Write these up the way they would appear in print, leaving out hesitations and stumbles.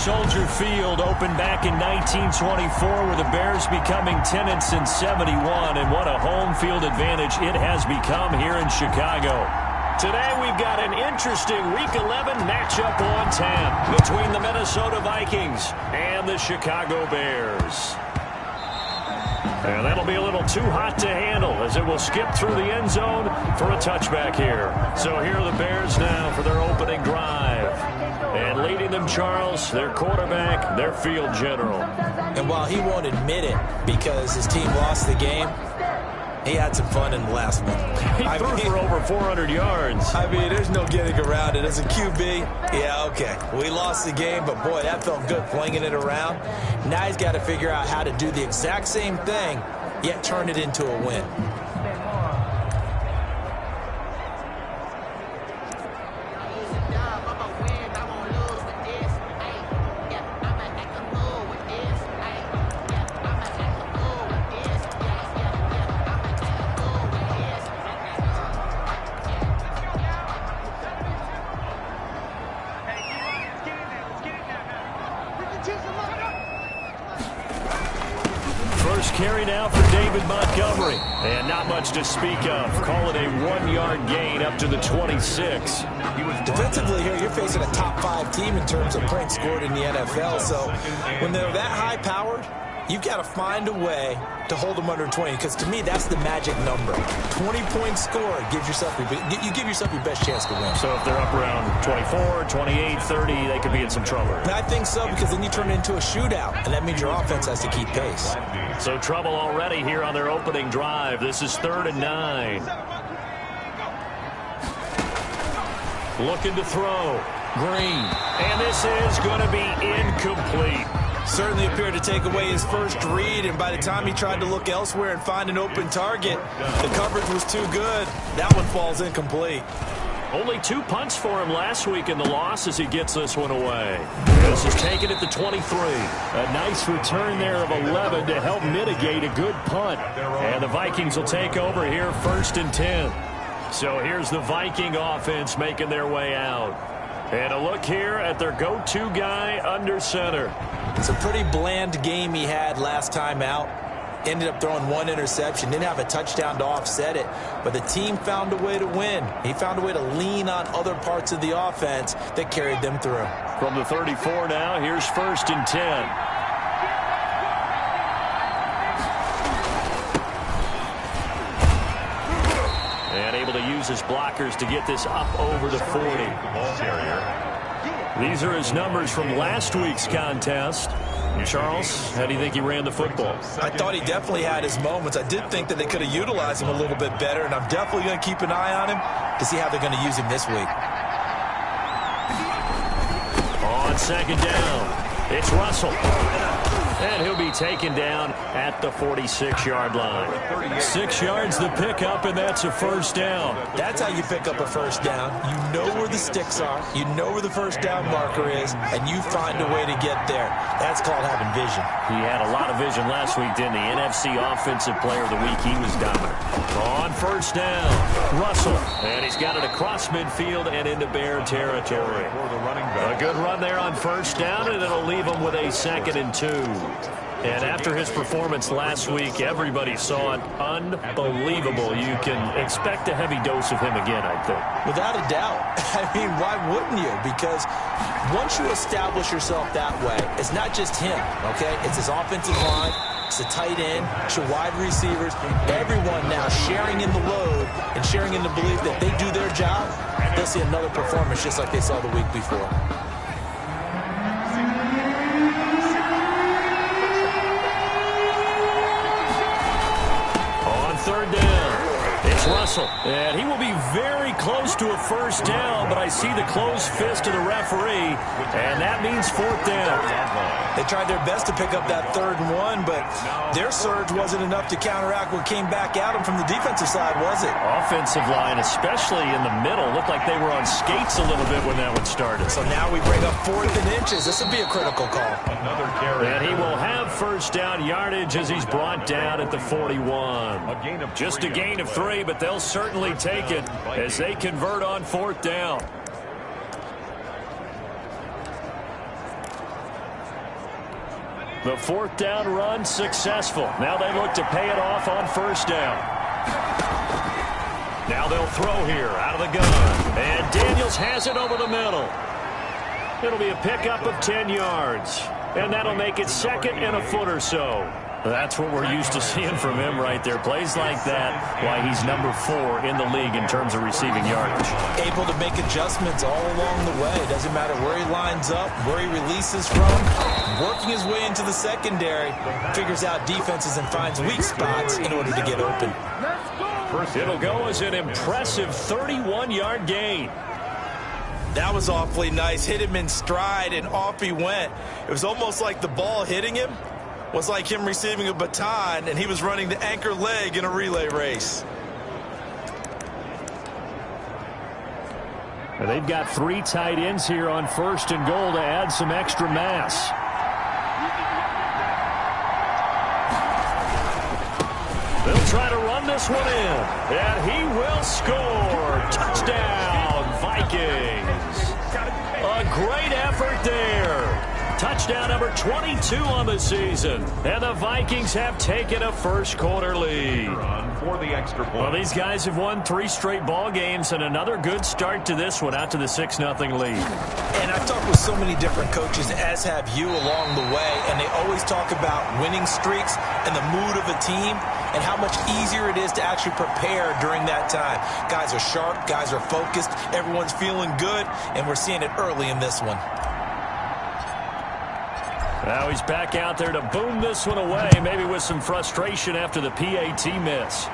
Soldier Field opened back in 1924 with the Bears becoming 10 since 71, and what a home field advantage it has become here in Chicago. Today we've got an interesting Week 11 matchup on tap between the Minnesota Vikings and the Chicago Bears. And that'll be a little too hot to handle as it will skip through the end zone for a touchback here. So here are the Bears now for their opening drive. And leading them, Charles, their quarterback, their field general. And while he won't admit it because his team lost the game, he had some fun in the last one. He threw for over 400 yards. I mean, there's no getting around it. As a QB, yeah, okay. We lost the game, but boy, that felt good flinging it around. Now he's got to figure out how to do the exact same thing, yet turn it into a win. Carry now for David Montgomery. And not much to speak of. Call it a 1-yard gain up to the 26. Defensively here, you're facing a top 5 team in terms of points scored in the NFL. So when they're that high-powered, you've got to find a way to hold them under 20, because to me, that's the magic number. 20 points scored, you give yourself your best chance to win. So if they're up around 24, 28, 30, they could be in some trouble. And I think so, because then you turn it into a shootout, and that means your offense has to keep pace. So trouble already here on their opening drive. This is 3rd and 9. Looking to throw. Green. And this is going to be incomplete. Certainly appeared to take away his first read, and by the time he tried to look elsewhere and find an open target, the coverage was too good. That one falls incomplete. Only 2 punts for him last week in the loss as he gets this one away. This is taken at the 23. A nice return there of 11 to help mitigate a good punt. And the Vikings will take over here 1st and 10. So here's the Viking offense making their way out. And a look here at their go-to guy under center. It's a pretty bland game he had last time out. Ended up throwing 1 interception. Didn't have a touchdown to offset it. But the team found a way to win. He found a way to lean on other parts of the offense that carried them through. From the 34 now, here's 1st and 10. And able to use his blockers to get this up over the 40. These are his numbers from last week's contest. Charles, how do you think he ran the football? I thought he definitely had his moments. I did think that they could have utilized him a little bit better, and I'm definitely going to keep an eye on him to see how they're going to use him this week. On 2nd down, it's Russell. And he'll be taken down at the 46-yard line. 6 yards the pickup, and that's a 1st down. That's how you pick up a 1st down. You know where the sticks are. You know where the 1st down marker is, and you find a way to get there. That's called having vision. He had a lot of vision last week, didn't he? NFC Offensive Player of the Week. He was dominant. On 1st down, Russell. And he's got it across midfield and into Bear territory. A good run there on 1st down, and it'll leave him with a 2nd and 2. And after his performance last week, everybody saw it. Unbelievable. You can expect a heavy dose of him again, I think. Without a doubt. I mean, why wouldn't you? Because once you establish yourself that way, it's not just him, okay? It's his offensive line. It's the tight end. It's your wide receivers. Everyone now sharing in the load and sharing in the belief that they do their job. They'll see another performance just like they saw the week before. On 3rd down, it's Russell. And he will be very close to a 1st down, but I see the closed fist of the referee, and that means 4th down. They tried their best to pick up that 3rd and 1, but their surge wasn't enough to counteract what came back at them from the defensive side, was it? Offensive line, especially in the middle, looked like they were on skates a little bit when that one started. So now we bring up 4th and inches. This would be a critical call. Another carry. And he will have 1st down yardage as he's brought down at the 41. Just a gain of 3, but they'll certainly take it as they convert on 4th down. The fourth down run successful. Now they look to pay it off on first down. Now they'll throw here out of the gun. And Daniels has it over the middle. It'll be a pickup of 10 yards. And that'll make it second and a foot or so. That's what we're used to seeing from him right there. Plays like that, why he's number 4 in the league in terms of receiving yardage. Able to make adjustments all along the way. Doesn't matter where he lines up, where he releases from. Working his way into the secondary. Figures out defenses and finds weak spots in order to get open. It'll go as an impressive 31-yard gain. That was awfully nice. Hit him in stride, and off he went. It was almost like the ball hitting him was like him receiving a baton, and he was running the anchor leg in a relay race. And they've got 3 tight ends here on first and goal to add some extra mass. They'll try to run this one in, and he will score. Touchdown, Vikings. A great effort there. Touchdown number 22 on the season. And the Vikings have taken a first quarter lead. For the extra point. Well, these guys have won 3 straight ball games, and another good start to this one, out to the 6-0 lead. And I've talked with so many different coaches, as have you, along the way, and they always talk about winning streaks and the mood of a team and how much easier it is to actually prepare during that time. Guys are sharp, guys are focused, everyone's feeling good, and we're seeing it early in this one. Now he's back out there to boom this one away, maybe with some frustration after the PAT miss.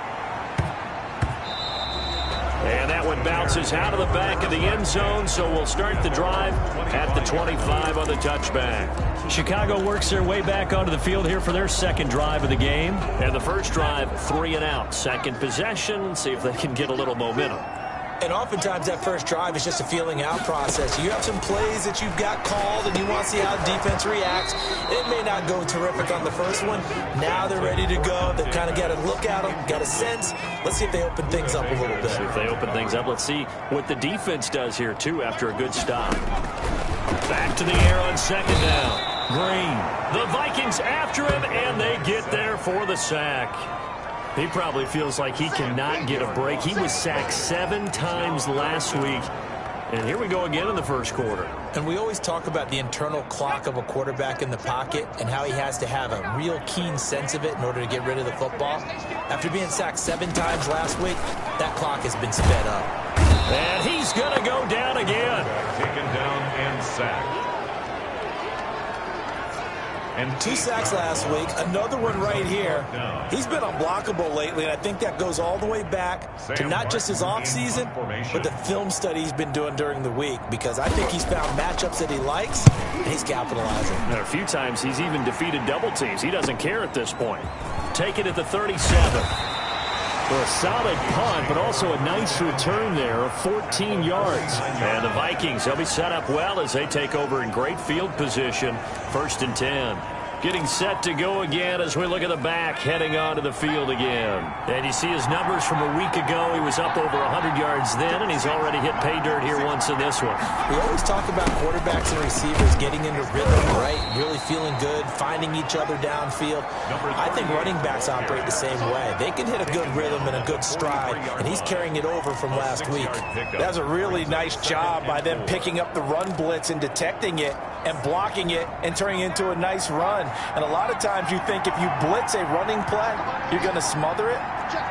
And that one bounces out of the back of the end zone, so we'll start the drive at the 25 on the touchback. Chicago works their way back onto the field here for their second drive of the game. And the first drive, 3 and out. Second possession, see if they can get a little momentum. And oftentimes that first drive is just a feeling out process. You have some plays that you've got called and you want to see how the defense reacts. It may not go terrific on the first one. Now they're ready to go. They've kind of got a look at them, got a sense. Let's see if they open things up a little bit. See if they open things up. Let's see what the defense does here, too, after a good stop. Back to the air on second down. Green. The Vikings after him, and they get there for the sack. He probably feels like he cannot get a break. He was sacked 7 times last week. And here we go again in the first quarter. And we always talk about the internal clock of a quarterback in the pocket and how he has to have a real keen sense of it in order to get rid of the football. After being sacked 7 times last week, that clock has been sped up. And he's going to go down again. Taken down and sacked. And 2 sacks last week, another one right here. He's been unblockable lately, and I think that goes all the way back to not just his offseason, but the film study he's been doing during the week, because I think he's found matchups that he likes, and he's capitalizing. And a few times he's even defeated double teams. He doesn't care at this point. Take it at the 37. For a solid punt, but also a nice return there of 14 yards. And the Vikings, they'll be set up well as they take over in great field position. 1st and 10. Getting set to go again as we look at the back, heading onto the field again. And you see his numbers from a week ago. He was up over 100 yards then, and he's already hit pay dirt here once in this one. We always talk about quarterbacks and receivers getting into rhythm, right? Really feeling good, finding each other downfield. I think running backs operate the same way. They can hit a good rhythm and a good stride, and he's carrying it over from last week. That was a really nice job by them picking up the run blitz and detecting it and blocking it and turning it into a nice run. And a lot of times you think if you blitz a running play, you're going to smother it.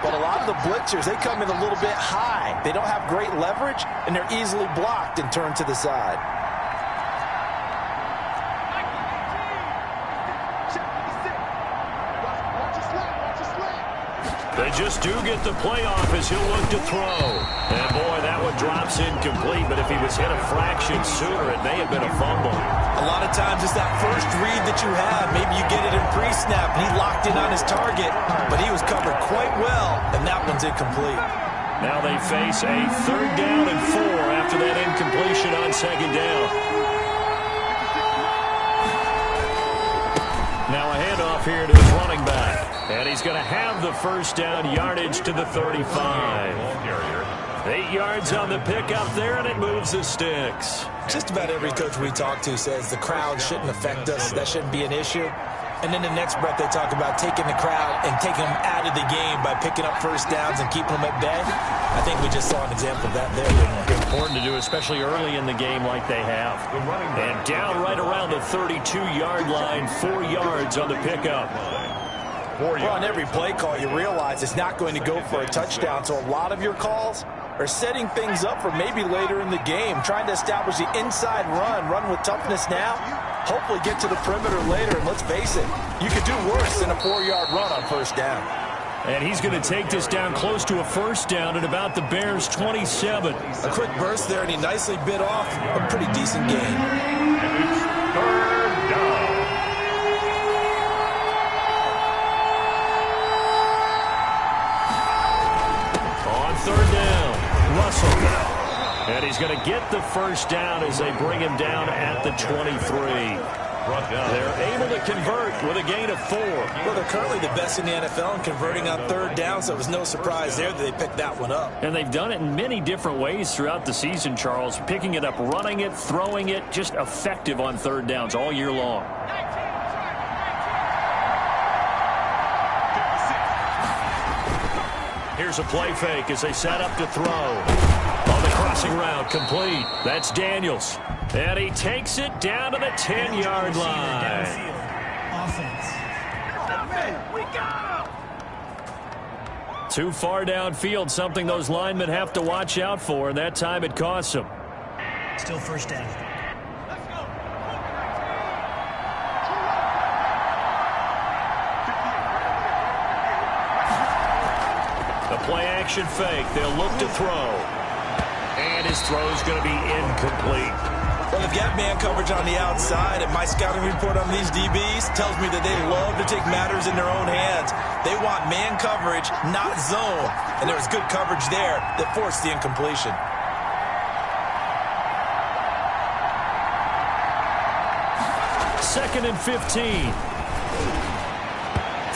But a lot of the blitzers, they come in a little bit high. They don't have great leverage, and they're easily blocked and turned to the side. They just do get the playoff as he'll look to throw. And boy, that one drops incomplete, but if he was hit a fraction sooner, it may have been a fumble. A lot of times it's that first read that you have. Maybe you get it in pre-snap, and he locked in on his target, but he was covered quite well, and that one's incomplete. Now they face a 3rd down and 4 after that incompletion on 2nd down. Now a handoff here to his running back. And he's going to have the first down, yardage to the 35. 8 yards on the pickup there, and it moves the sticks. Just about every coach we talk to says the crowd shouldn't affect us. That shouldn't be an issue. And then the next breath they talk about taking the crowd and taking them out of the game by picking up first downs and keeping them at bay. I think we just saw an example of that there, didn't we? Important to do, especially early in the game like they have. And down right around the 32-yard line, 4 yards on the pickup. Well, on every play call, you realize it's not going to go for a touchdown, so a lot of your calls are setting things up for maybe later in the game, trying to establish the inside run with toughness now, hopefully get to the perimeter later, and let's face it, you could do worse than a 4-yard run on first down. And he's going to take this down close to a first down at about the Bears' 27. A quick burst there, and he nicely bit off a pretty decent gain. And it's third down. On third down, Russell. And he's going to get the first down as they bring him down at the 23. They're able to convert with a gain of 4. Well, they're currently the best in the NFL in converting on third down, so it was no surprise there that they picked that one up. And they've done it in many different ways throughout the season, Charles. Picking it up, running it, throwing it, just effective on third downs all year long. Here's a play fake as they set up to throw. On the crossing route, complete. That's Daniels. And he takes it down to the 10-yard line. Too far downfield, something those linemen have to watch out for, and that time it costs them. Still first down. The play-action fake. They'll look to throw. And his throw's going to be incomplete. Well, they've got man coverage on the outside, and my scouting report on these DBs tells me that they love to take matters in their own hands. They want man coverage, not zone. And there was good coverage there that forced the incompletion. Second and 15.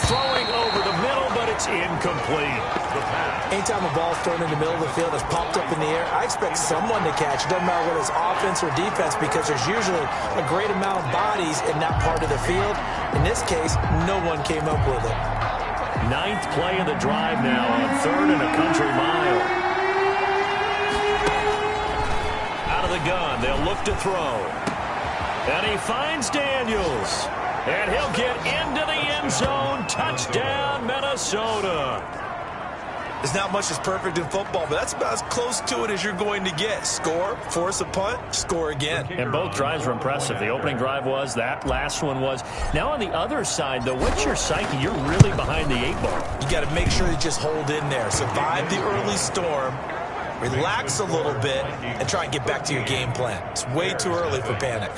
Throwing over the middle, but it's incomplete. Anytime a ball's thrown in the middle of the field, it's popped up in the air, I expect someone to catch. It doesn't matter whether it's offense or defense, because there's usually a great amount of bodies in that part of the field. In this case, no one came up with it. 9th play of the drive now on 3rd and a country mile. Out of the gun, they'll look to throw. And he finds Daniels. And he'll get into the end zone. Touchdown, Minnesota. There's not much that's perfect in football, but that's about as close to it as you're going to get. Score, force a punt, score again. And both drives were impressive. The opening drive was, that last one was. Now on the other side, though, what's your psyche? You're really behind the 8 ball. You got to make sure you just hold in there. Survive the early storm, relax a little bit, and try and get back to your game plan. It's way too early for panic.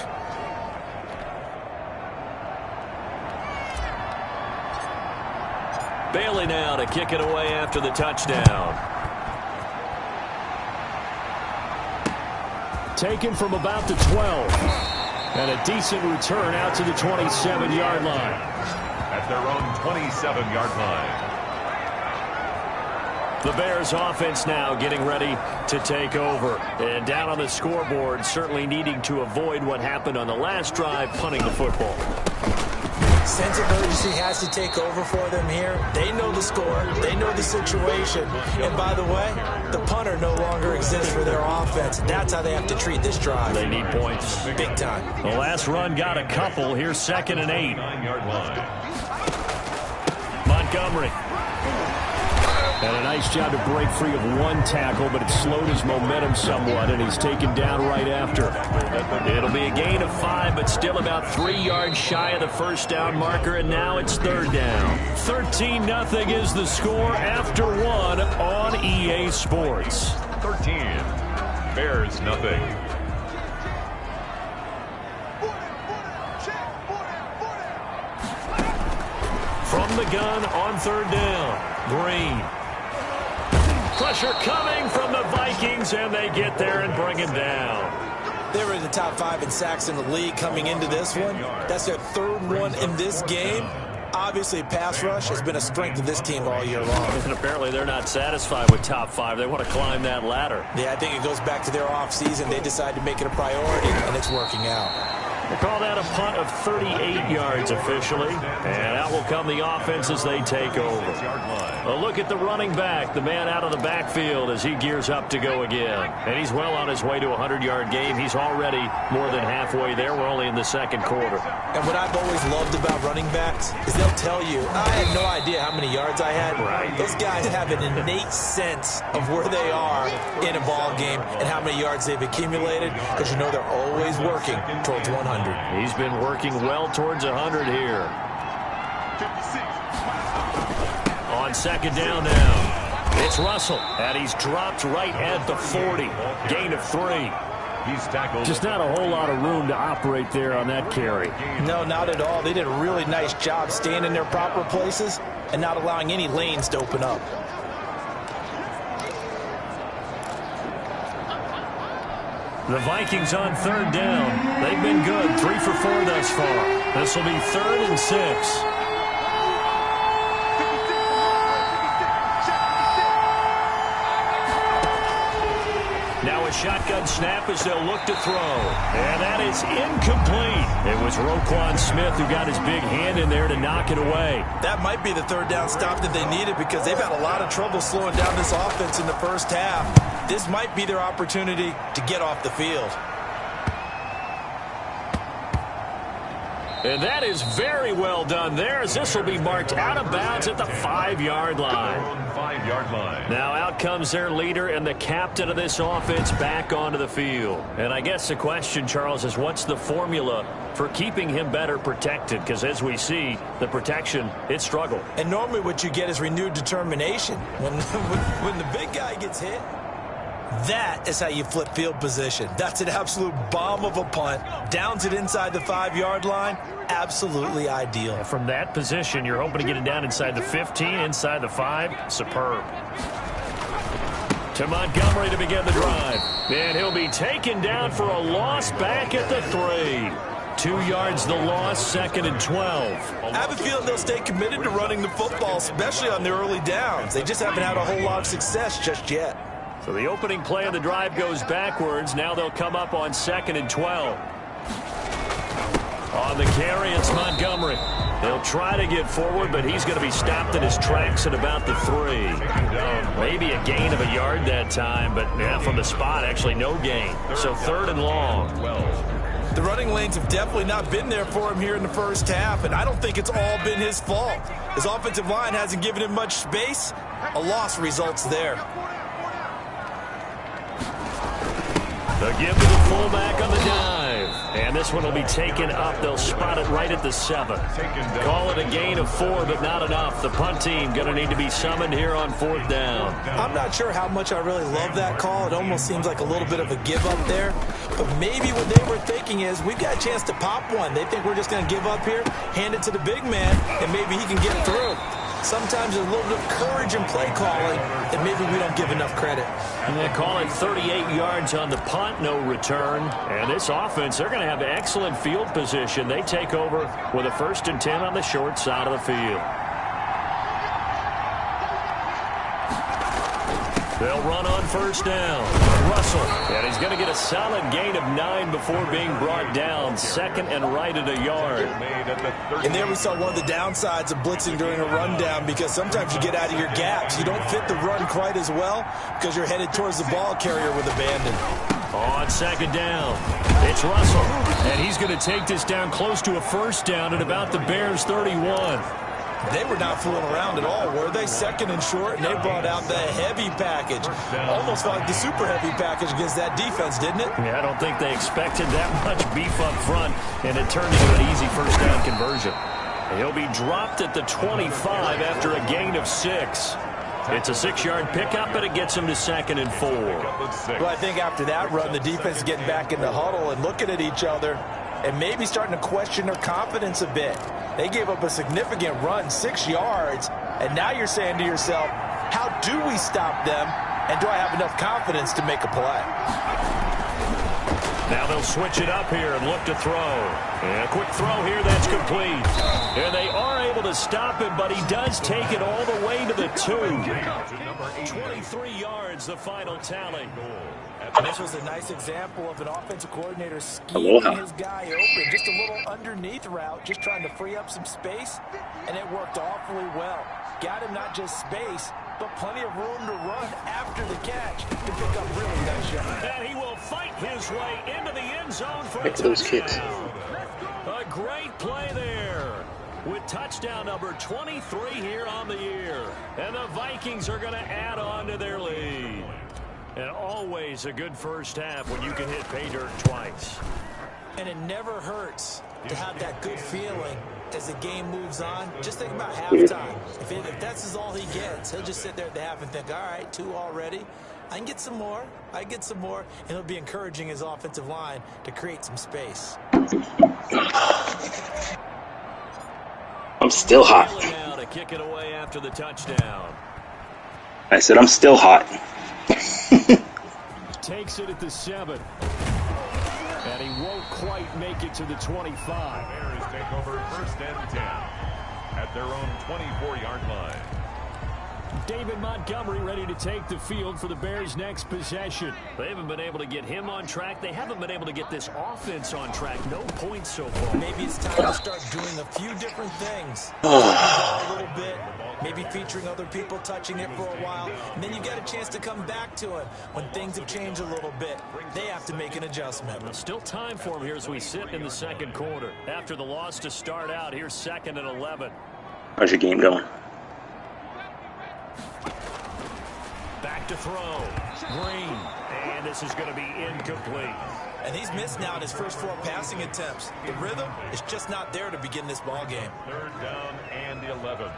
Bailey now to kick it away after the touchdown. Taken from about the 12. And a decent return out to the 27-yard line. At their own 27-yard line. The Bears offense now getting ready to take over. And down on the scoreboard, certainly needing to avoid what happened on the last drive, punting the football. Sense of urgency has to take over for them here. They know the score. They know the situation. And by the way, the punter no longer exists for their offense. That's how they have to treat this drive. They need points. Big time. The last run got a couple. Here's 2nd and 8. 9-yard line. Montgomery. And a nice job to break free of one tackle, but it slowed his momentum somewhat, and he's taken down right after. It'll be a gain of 5, but still about 3 yards shy of the first down marker, and now it's 3rd down. 13-0 is the score after 1 on EA Sports. 13. Bears nothing. From the gun on 3rd down, Green. Pressure coming from the Vikings, and they get there and bring him down. They were in the top 5 in sacks in the league coming into this one. That's their 3rd one in this game. Obviously, pass rush has been a strength of this team all year long. And apparently they're not satisfied with top 5. They want to climb that ladder. Yeah, I think it goes back to their offseason. They decided to make it a priority, and it's working out. They call that a punt of 38 yards officially. And out will come the offense as they take over. A look at the running back, the man out of the backfield as he gears up to go again. And he's well on his way to a 100-yard game. He's already more than halfway there. We're only in the second quarter. And what I've always loved about running backs is they'll tell you, I had no idea how many yards I had. Right. Those guys have an innate sense of where they are in a ball game and how many yards they've accumulated, because you know they're always working towards 100. He's been working well towards 100 here. On second down now, it's Russell, and he's dropped right at the 40. Gain of 3. He's tackled. Just not a whole lot of room to operate there on that carry. No, not at all. They did a really nice job staying in their proper places and not allowing any lanes to open up. The Vikings on third down. They've been good, 3 for 4 thus far. This will be 3rd and 6. Now a shotgun snap as they'll look to throw. And that is incomplete. It was Roquan Smith who got his big hand in there to knock it away. That might be the third down stop that they needed, because they've had a lot of trouble slowing down this offense in the first half. This might be their opportunity to get off the field. And that is very well done there, as this will be marked out of bounds at the 5-yard line. 5-yard line. Now out comes their leader and the captain of this offense back onto the field. And I guess the question, Charles, is what's the formula for keeping him better protected? Because as we see, the protection, it struggled. And normally what you get is renewed determination. When the big guy gets hit, that is how you flip field position. That's an absolute bomb of a punt. Downs it inside the 5-yard line. Absolutely ideal. From that position, you're hoping to get it down inside the 15, inside the 5. Superb. To Montgomery to begin the drive. And he'll be taken down for a loss back at the 3. 2 yards the loss, 2nd and 12. I have a feeling they'll stay committed to running the football, especially on their early downs. They just haven't had a whole lot of success just yet. So the opening play of the drive goes backwards. Now they'll come up on 2nd and 12. On the carry, it's Montgomery. They'll try to get forward, but he's going to be stopped in his tracks at about the 3. Maybe a gain of a yard that time, but yeah, from the spot, actually no gain. So 3rd and long. The running lanes have definitely not been there for him here in the first half, and I don't think it's all been his fault. His offensive line hasn't given him much space. A loss results there. The give to the fullback on the dive. And this one will be taken up. They'll spot it right at the 7. Call it a gain of 4, but not enough. The punt team going to need to be summoned here on 4th down. I'm not sure how much I really love that call. It almost seems like a little bit of a give up there. But maybe what they were thinking is, we've got a chance to pop one. They think we're just going to give up here, hand it to the big man, and maybe he can get through. Sometimes there's a little bit of courage in play calling that maybe we don't give enough credit. And they call it 38 yards on the punt, no return. And this offense, they're going to have excellent field position. They take over with a 1st and 10 on the short side of the field. They'll run on 1st down. Russell, and he's going to get a solid gain of 9 before being brought down. 2nd and right at a yard. And there we saw one of the downsides of blitzing during a rundown, because sometimes you get out of your gaps. You don't fit the run quite as well because you're headed towards the ball carrier with abandon. On 2nd down, it's Russell, and he's going to take this down close to a 1st down at about the Bears' 31. They were not fooling around at all, were they? 2nd and short, and they brought out the heavy package. Almost felt like the super heavy package against that defense, didn't it? Yeah, I don't think they expected that much beef up front, and it turned into an easy 1st down conversion. He'll be dropped at the 25 after a gain of 6. It's a 6-yard pickup, and it gets him to 2nd and 4. Well, I think after that run, the defense is getting back in the huddle and looking at each other and maybe starting to question their confidence a bit. They gave up a significant run, 6 yards, and now you're saying to yourself, how do we stop them, and do I have enough confidence to make a play? Now they'll switch it up here and look to throw. And a quick throw here, that's complete. And they are able to stop him, but he does take it all the way to the 2. 23 yards, the final tally. This was a nice example of an offensive coordinator scheming his guy open. Just a little underneath route, just trying to free up some space, and it worked awfully well. Got him not just space, but plenty of room to run after the catch to pick up really nice shots. And he will fight his way into the end zone for a touchdown. A great play there with touchdown number 23 here on the year. And the Vikings are going to add on to their lead. And always a good first half when you can hit pay dirt twice. And it never hurts to have that good feeling as the game moves on. Just think about halftime. If that's all he gets, he'll just sit there at the half and think, all right, 2 already. I can get some more. I can get some more. And he'll be encouraging his offensive line to create some space. I'm still hot. Now to kick it away after the touchdown. I said I'm still hot. Takes it at the 7. And he won't quite make it to the 25. Bears take over 1st and 10 at their own 24-yard line. David Montgomery ready to take the field for the Bears' next possession. They haven't been able to get him on track. They haven't been able to get this offense on track. No points so far. Maybe it's time to start doing a few different things. A little bit. Maybe featuring other people touching it for a while. And then you get a chance to come back to it. When things have changed a little bit, they have to make an adjustment. Well, still time for him here as we sit in the second quarter. After the loss to start out, here's 2nd and 11. How's your game going? Back to throw. Green. And this is going to be incomplete. And he's missed now in his first 4 passing attempts. The rhythm is just not there to begin this ball game. 3rd down and 11.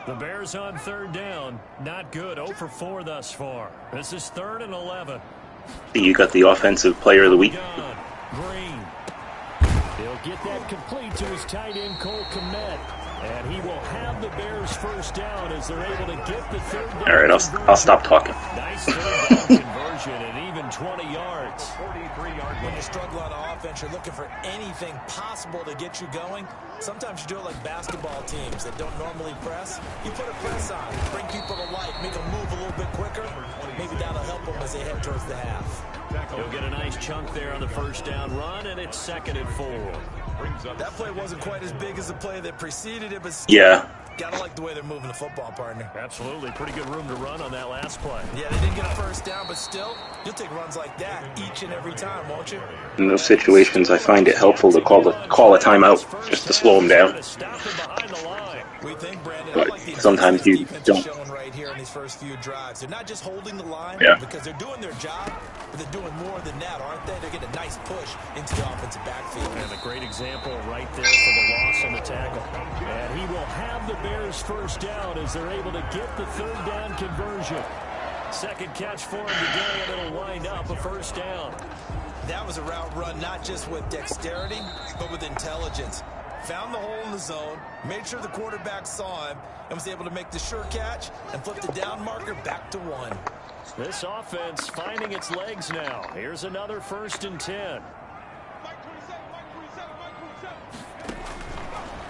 The Bears on 3rd down. Not good. 0 for 4 thus far. This is 3rd and 11. You got the offensive player of the week. Green. He'll get that complete to his tight end, Cole Kmet. And he will have the Bears first down as they're able to get the 3rd down. All right, I'll stop talking. Nice 3rd down conversion and even 20 yards. 43-yard When you struggle on offense, you're looking for anything possible to get you going. Sometimes you do it like basketball teams that don't normally press. You put a press on, bring people to life, make them move a little bit quicker. Maybe that'll help them as they head towards the half. He'll get a nice chunk there on the first down run, and it's 2nd and 4. That play wasn't quite as big as the play that preceded it, but Yeah. gotta like the way they're moving the football, partner. Absolutely. Pretty good room to run on that last play. Yeah, they didn't get a first down, but still, you'll take runs like that each and every time, won't you? In those situations, I find it helpful to call a timeout just to slow them down. We think, Brandon, But I like the sometimes you defense don't. showing right here in these first few drives. They're not just holding the line because they're doing their job, but they're doing more than that, aren't they? They're getting a nice push into the offensive backfield. And a great example right there for the loss on the tackle. And he will have the Bears first down as they're able to get the 3rd down conversion. Second catch for him today, and it'll wind up a first down. That was a route run not just with dexterity, but with intelligence. Found the hole in the zone, made sure the quarterback saw him, and was able to make the sure catch and flip the down marker back to 1. This offense finding its legs now. Here's another 1st and 10.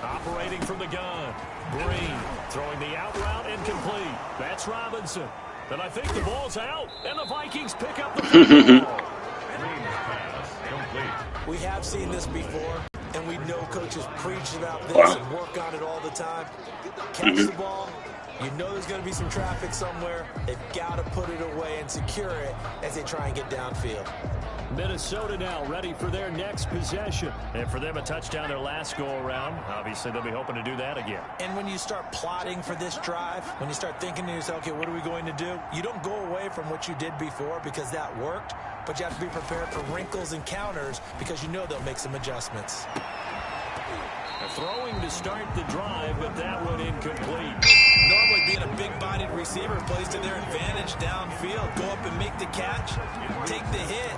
Operating from the gun. Green throwing the out route incomplete. That's Robinson. And I think the ball's out, and the Vikings pick up the football. We have seen this before, and we know coaches preach about this and work on it all the time. Catch the ball. You know there's going to be some traffic somewhere. They've got to put it away and secure it as they try and get downfield. Minnesota now ready for their next possession. And for them, a touchdown their last go-around. Obviously, they'll be hoping to do that again. And when you start plotting for this drive, when you start thinking to yourself, okay, what are we going to do? You don't go away from what you did before because that worked, but you have to be prepared for wrinkles and counters because you know they'll make some adjustments. Throwing to start the drive, but that one incomplete. Normally being a big-bodied receiver plays to their advantage downfield. Go up and make the catch, take the hit,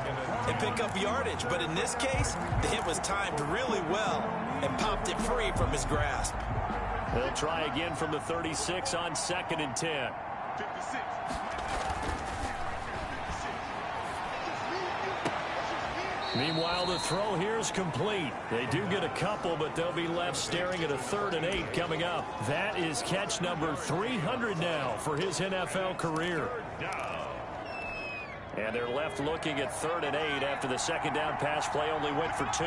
and pick up yardage. But in this case, the hit was timed really well and popped it free from his grasp. They'll try again from the 36 on 2nd and 10. Meanwhile, the throw here is complete. They do get a couple, but they'll be left staring at a 3rd and 8 coming up. That is catch number 300 now for his NFL career. And they're left looking at 3rd and 8 after the second down pass play only went for 2.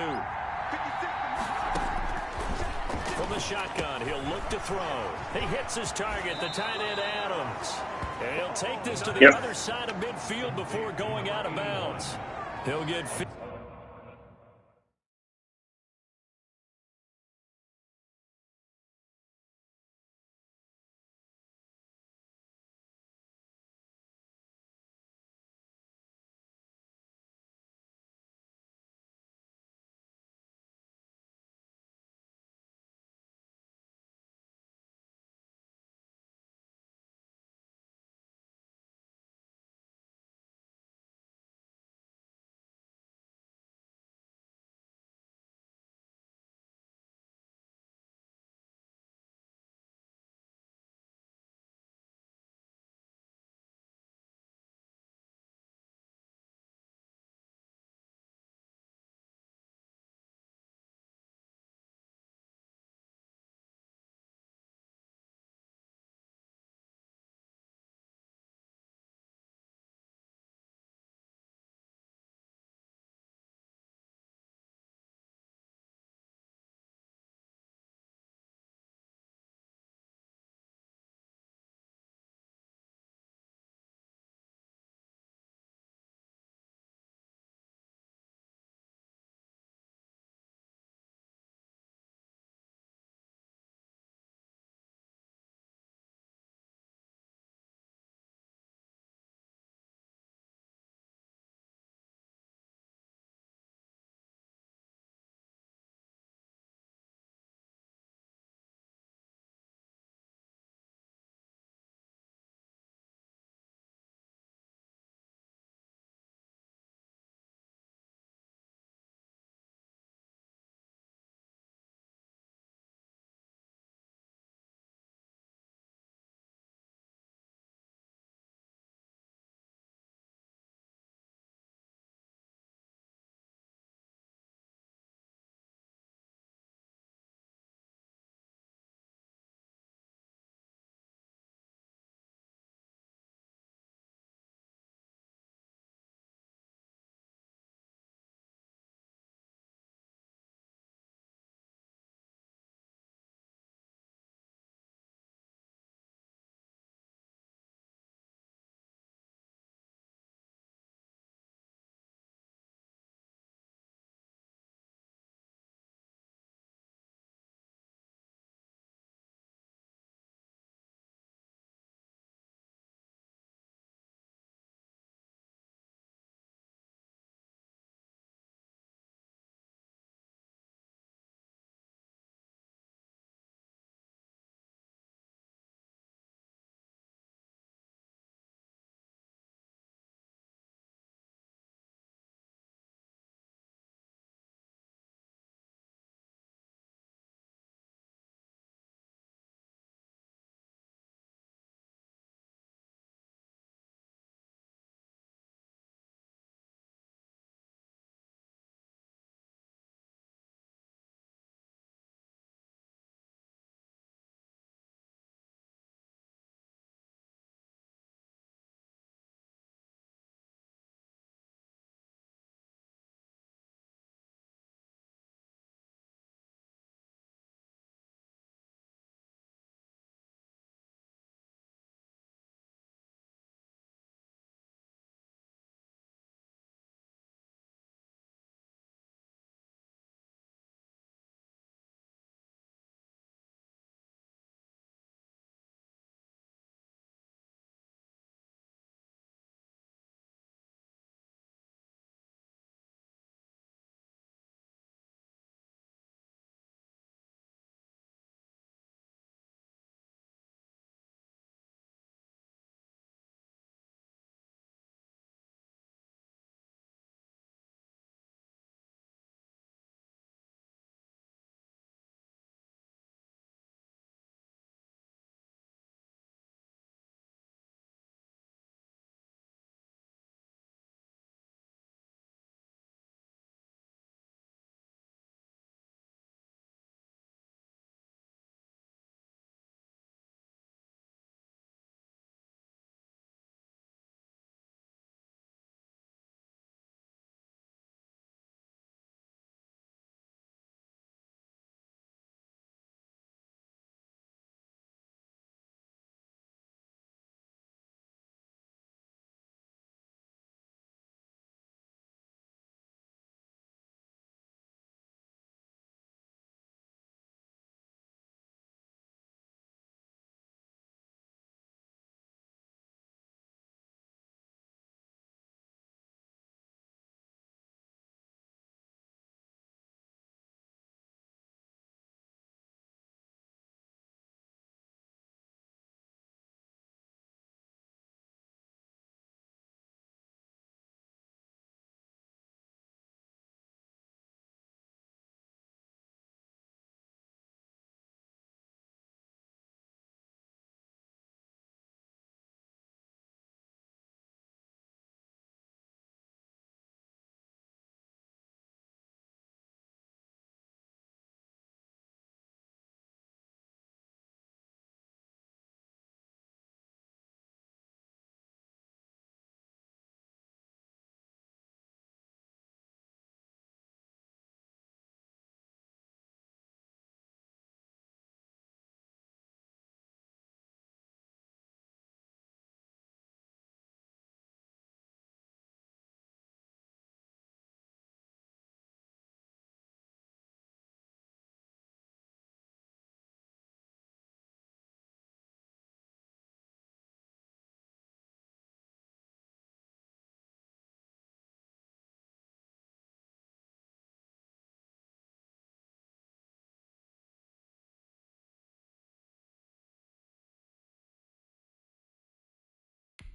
From the shotgun, he'll look to throw. He hits his target, the tight end Adams. And he'll take this to the other side of midfield before going out of bounds. He'll get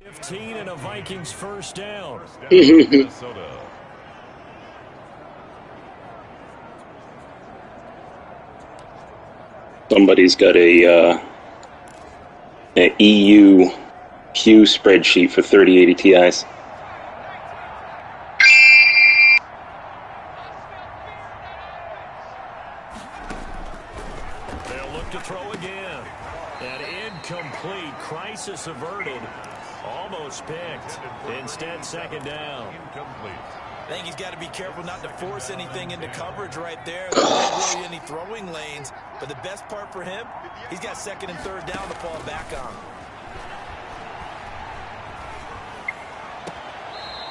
15 and a Vikings first down. Minnesota. Somebody's got a EU Q spreadsheet for 3080 Ti's. They'll look to throw again. An incomplete, crisis averted. Almost picked. Instead, second down. Incomplete. I think he's got to be careful not to force anything into coverage right there. There aren't really any throwing lanes, but the best part for him, he's got second and third down to fall back on.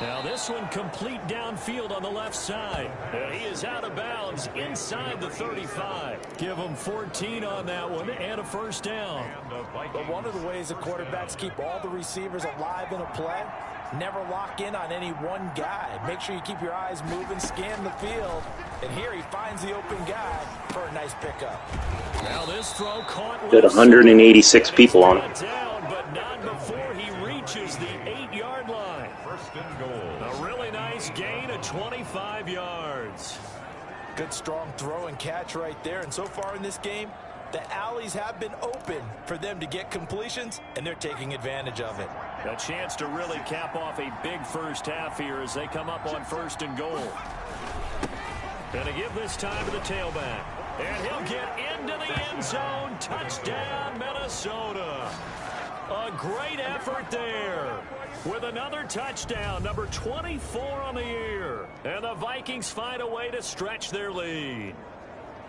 Now this one complete downfield on the left side. And he is out of bounds inside the 35. Give him 14 on that one and a first down. But one of the ways the quarterbacks keep all the receivers alive in a play, never lock in on any one guy. Make sure you keep your eyes moving, scan the field. And here he finds the open guy for a nice pickup. Now this throw caught. Got 186 people on it. Down, but not before he reaches the 8-yard line. First and goal. A really nice gain of 25 yards. Good strong throw and catch right there. And so far in this game, the alleys have been open for them to get completions, and they're taking advantage of it. A chance to really cap off a big first half here as they come up on first and goal. Gonna give this time to the tailback. And he'll get into the end zone. Touchdown, Minnesota. A great effort there. With another touchdown, number 24 on the year. And the Vikings find a way to stretch their lead.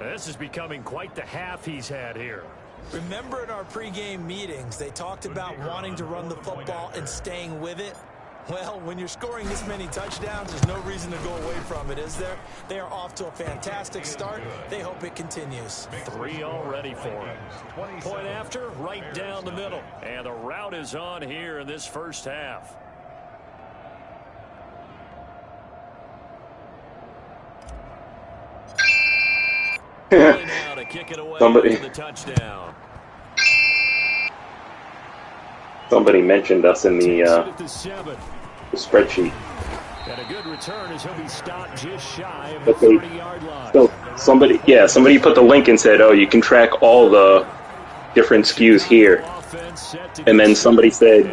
This is becoming quite the half he's had here. Remember in our pregame meetings, they talked about wanting to run the football and staying with it? Well, when you're scoring this many touchdowns, there's no reason to go away from it, is there? They are off to a fantastic start. They hope it continues. 3 already for him. Point after, right down the middle. And the route is on here in this first half. Now to kick it away to the touchdown. Somebody mentioned us in the spreadsheet. Got a good return as he'll be stopped just shy of But the 30-yard line. So somebody put the link and said, "Oh, you can track all the different SKUs here." And then somebody said,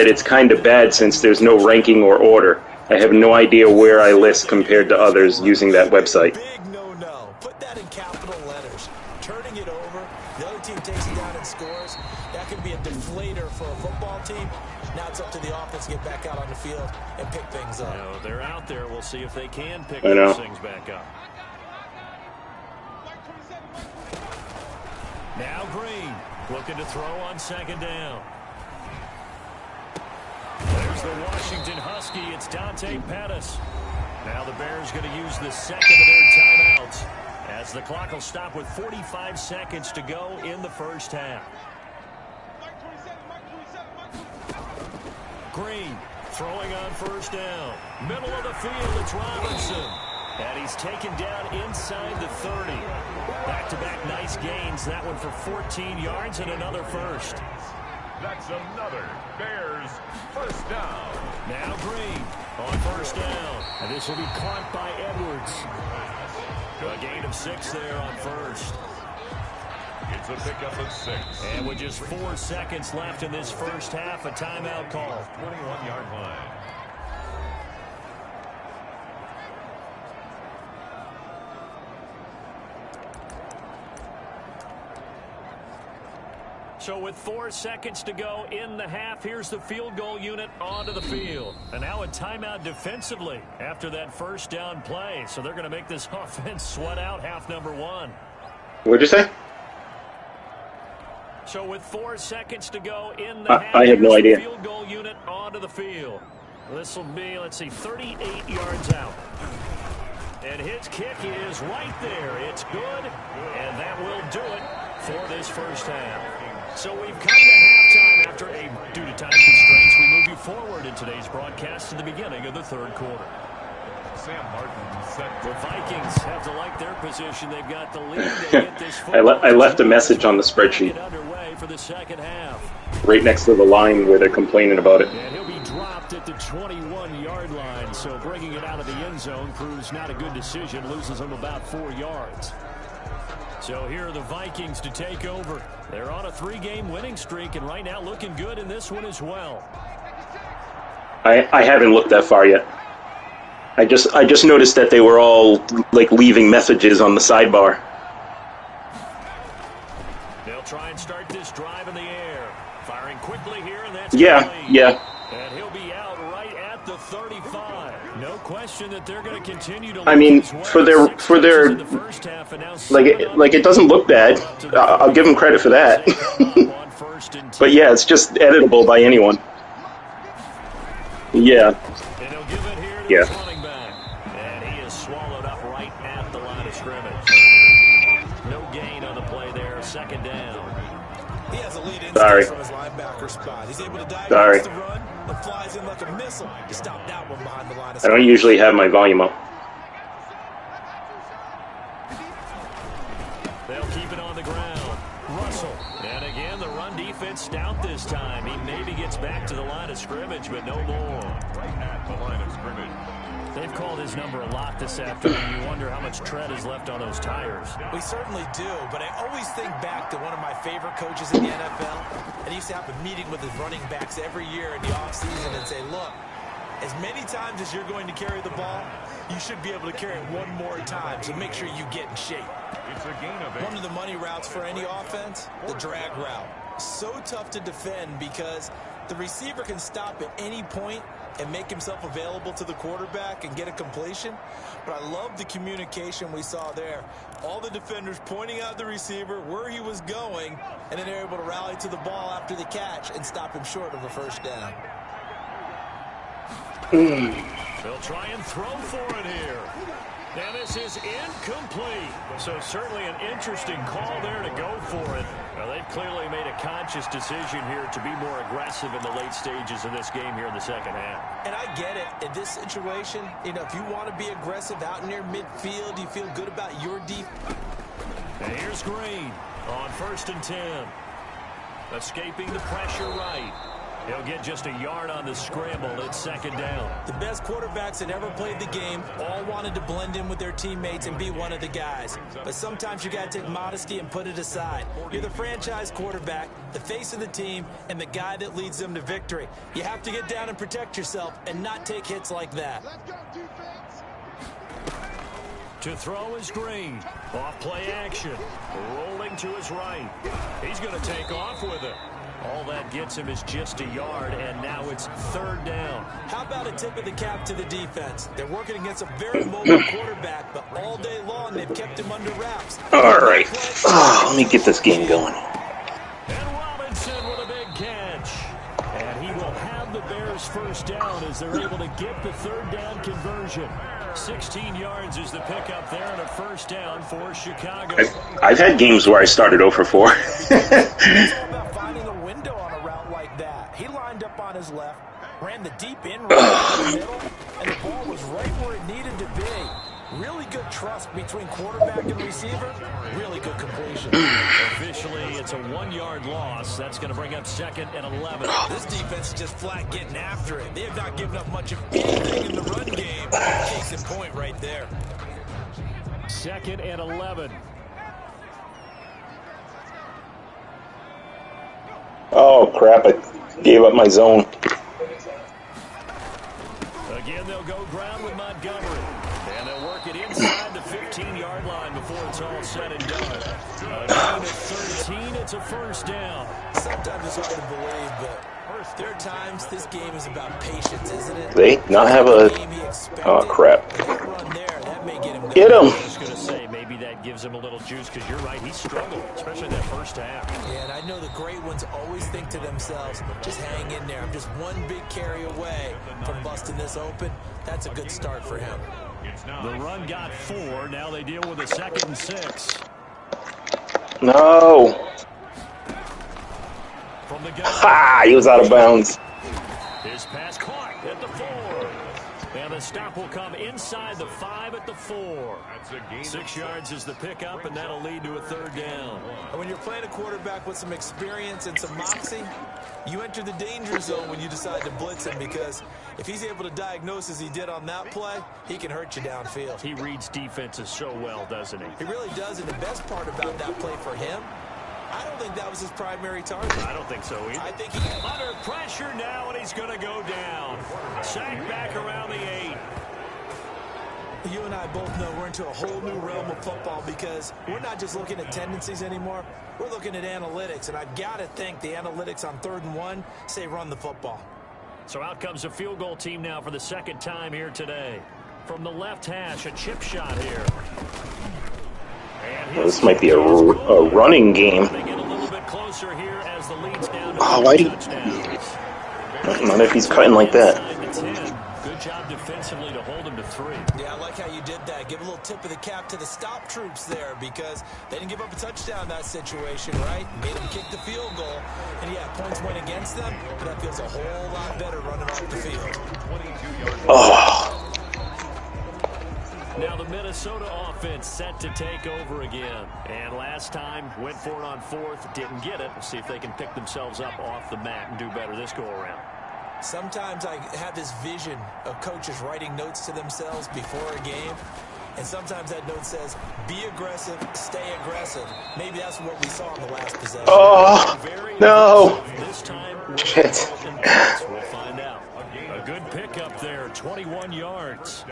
it's kind of bad since there's no ranking or order. I have no idea where I list compared to others using that website. Big no-no. Put that in capital letters. Turning it over, the other team takes it down and scores. That could be a deflator for a football team. Now it's up to the offense to get back out on the field and pick things up. No, they're out there. We'll see if they can pick I know. those things back up. Now Green looking to throw on second down. There's the Washington Husky. It's Dante Pettis. Now the Bears going to use the second of their timeouts as the clock will stop with 45 seconds to go in the first half. Green throwing on first down. Middle of the field, it's Robinson. And he's taken down inside the 30. Back-to-back nice gains. That one for 14 yards and another first. That's another Bears first down. Now Green on first down. And this will be caught by Edwards. A gain of 6 there on first. It's a pickup of 6. And with just 4 seconds left in this first half, a timeout call. 21-yard line. So with 4 seconds to go in the half, here's the field goal unit onto the field. And now a timeout defensively after that first down play. So they're going to make this offense sweat out half number 1. What'd you say? So with 4 seconds to go in the half, I have no here's idea. The field goal unit onto the field. This will be, 38 yards out. And his kick is right there. It's good, and that will do it for this first half. So we've come to halftime after due to time constraints, we move you forward in today's broadcast to the beginning of the third quarter. Sam Martin set. The Vikings have to like their position. They've got the lead. They get this I left a message on the spreadsheet underway for the second half. right next to the line where they're complaining about it. And he'll be dropped at the 21-yard line, so bringing it out of the end zone proves not a good decision, loses him about 4 yards. So here are the Vikings to take over. They're on a 3-game winning streak, and right now looking good in this one as well. I haven't looked that far yet. I just noticed that they were all like leaving messages on the sidebar. They'll try and start this drive in the air. Firing quickly here, and that's Yeah. And he'll be out right at the 35. No question that they're going to continue to. I mean, for their like it doesn't look bad. I'll give them credit for that. But yeah, it's just editable by anyone. Yeah. And he'll give it here to Yeah. his running back. And he is swallowed up right at the line of scrimmage. No gain on the play there. Second down. He has a lead Sorry. from his linebacker spot. He's able to dive Sorry. the run and flies in like a missile to stop that one behind the line of I don't usually have my volume up. They'll keep it on the ground. Russell. And again, the run defense stout this time. He maybe gets back to the line of scrimmage, but no more. Right at the line of scrimmage. They've called his number a lot this afternoon. You wonder how much tread is left on those tires. We certainly do, but I always think back to one of my favorite coaches in the NFL, and he used to have a meeting with his running backs every year in the offseason and say, look, as many times as you're going to carry the ball, you should be able to carry it one more time, so make sure you get in shape. It's a gain of 8. One of the money routes for any offense, the drag route. So tough to defend because the receiver can stop at any point and make himself available to the quarterback and get a completion. But I love the communication we saw there. All the defenders pointing out the receiver, where he was going, and then they're able to rally to the ball after the catch and stop him short of a first down. They'll try and throw for it here. And this is incomplete. So certainly an interesting call there to go for it. Now, they've clearly made a conscious decision here to be more aggressive in the late stages of this game here in the second half. And I get it. In this situation, you know, if you want to be aggressive out near midfield, you feel good about your deep. And here's Green on 1st and 10. Escaping the pressure right. He'll get just a yard on the scramble. It's second down. The best quarterbacks that ever played the game all wanted to blend in with their teammates and be one of the guys. But sometimes you got to take modesty and put it aside. You're the franchise quarterback, the face of the team, and the guy that leads them to victory. You have to get down and protect yourself and not take hits like that. To throw is Green. Off play action. Rolling to his right. He's going to take off with it. All that gets him is just a yard, and now it's third down. How about a tip of the cap to the defense? They're working against a very mobile quarterback, but all day long they've kept him under wraps. All right. Let me get this game going. And Robinson with a big catch. And he will have the Bears first down as they're able to get the third down conversion. 16 yards is the pickup there and a first down for Chicago. I've had games where I started 0 for 4. It's all about finding a window on a route like that. He lined up on his left, ran the deep in right in the middle, and the ball was right where it needed to be. Really good trust between quarterback and receiver. Really good completion. Officially, it's a 1-yard loss. That's going to bring up 2nd and 11. This defense is just flat getting after it. They have not given up much of anything in the run game. Case in point right there. 2nd and 11. Oh, crap. I gave up my zone. Again, they'll go ground with Montgomery. And they'll work it inside the 15-yard line before it's all said and done. A gain of 13, it's a first down. Sometimes it's hard to believe, but there are times this game is about patience, isn't it? They not have a... Oh, crap. Get him. I was going to say, maybe that gives him a little juice, because you're right, he struggled, especially that first half. Yeah, and I know the great ones always think to themselves, just hang in there. I'm just one big carry away from busting this open. That's a good start for him. The run got 4. Now they deal with a 2nd and 6. No. From the gun. Ha! He was out of bounds. His This pass caught at the 4. And the stop will come inside the 5 at the 4. 6 yards is the pickup, and that'll lead to a 3rd down. And when you're playing a quarterback with some experience and some moxie, you enter the danger zone when you decide to blitz him, because if he's able to diagnose as he did on that play, he can hurt you downfield. He reads defenses so well, doesn't he? He really does, and the best part about that play for him, I don't think that was his primary target. I don't think so either. I think under pressure now, and he's going to go down. Sacked back around the 8. You and I both know we're into a whole new realm of football, because we're not just looking at tendencies anymore. We're looking at analytics, and I've got to think the analytics on 3rd and 1 say run the football. So out comes a field goal team now for the 2nd time here today. From the left hash, a chip shot here. Well, this might be a running game. They get a little bit closer here as the lead's down to why do you... Not if he's cutting like that. Good job defensively to hold him to 3. Yeah, I like how you did that. Give a little tip of the cap to the stop troops there, because they didn't give up a touchdown in that situation, right? Made them kick the field goal. And yeah, points went against them, but that feels a whole lot better running off the field. Oh. Now the Minnesota offense set to take over again. And last time, went for it on 4th, didn't get it. We'll see if they can pick themselves up off the mat and do better this go-around. Sometimes I have this vision of coaches writing notes to themselves before a game. And sometimes that note says, be aggressive, stay aggressive. Maybe that's what we saw in the last possession. Oh, no. This time, Shit. we'll find out. A good pickup there, 21 yards.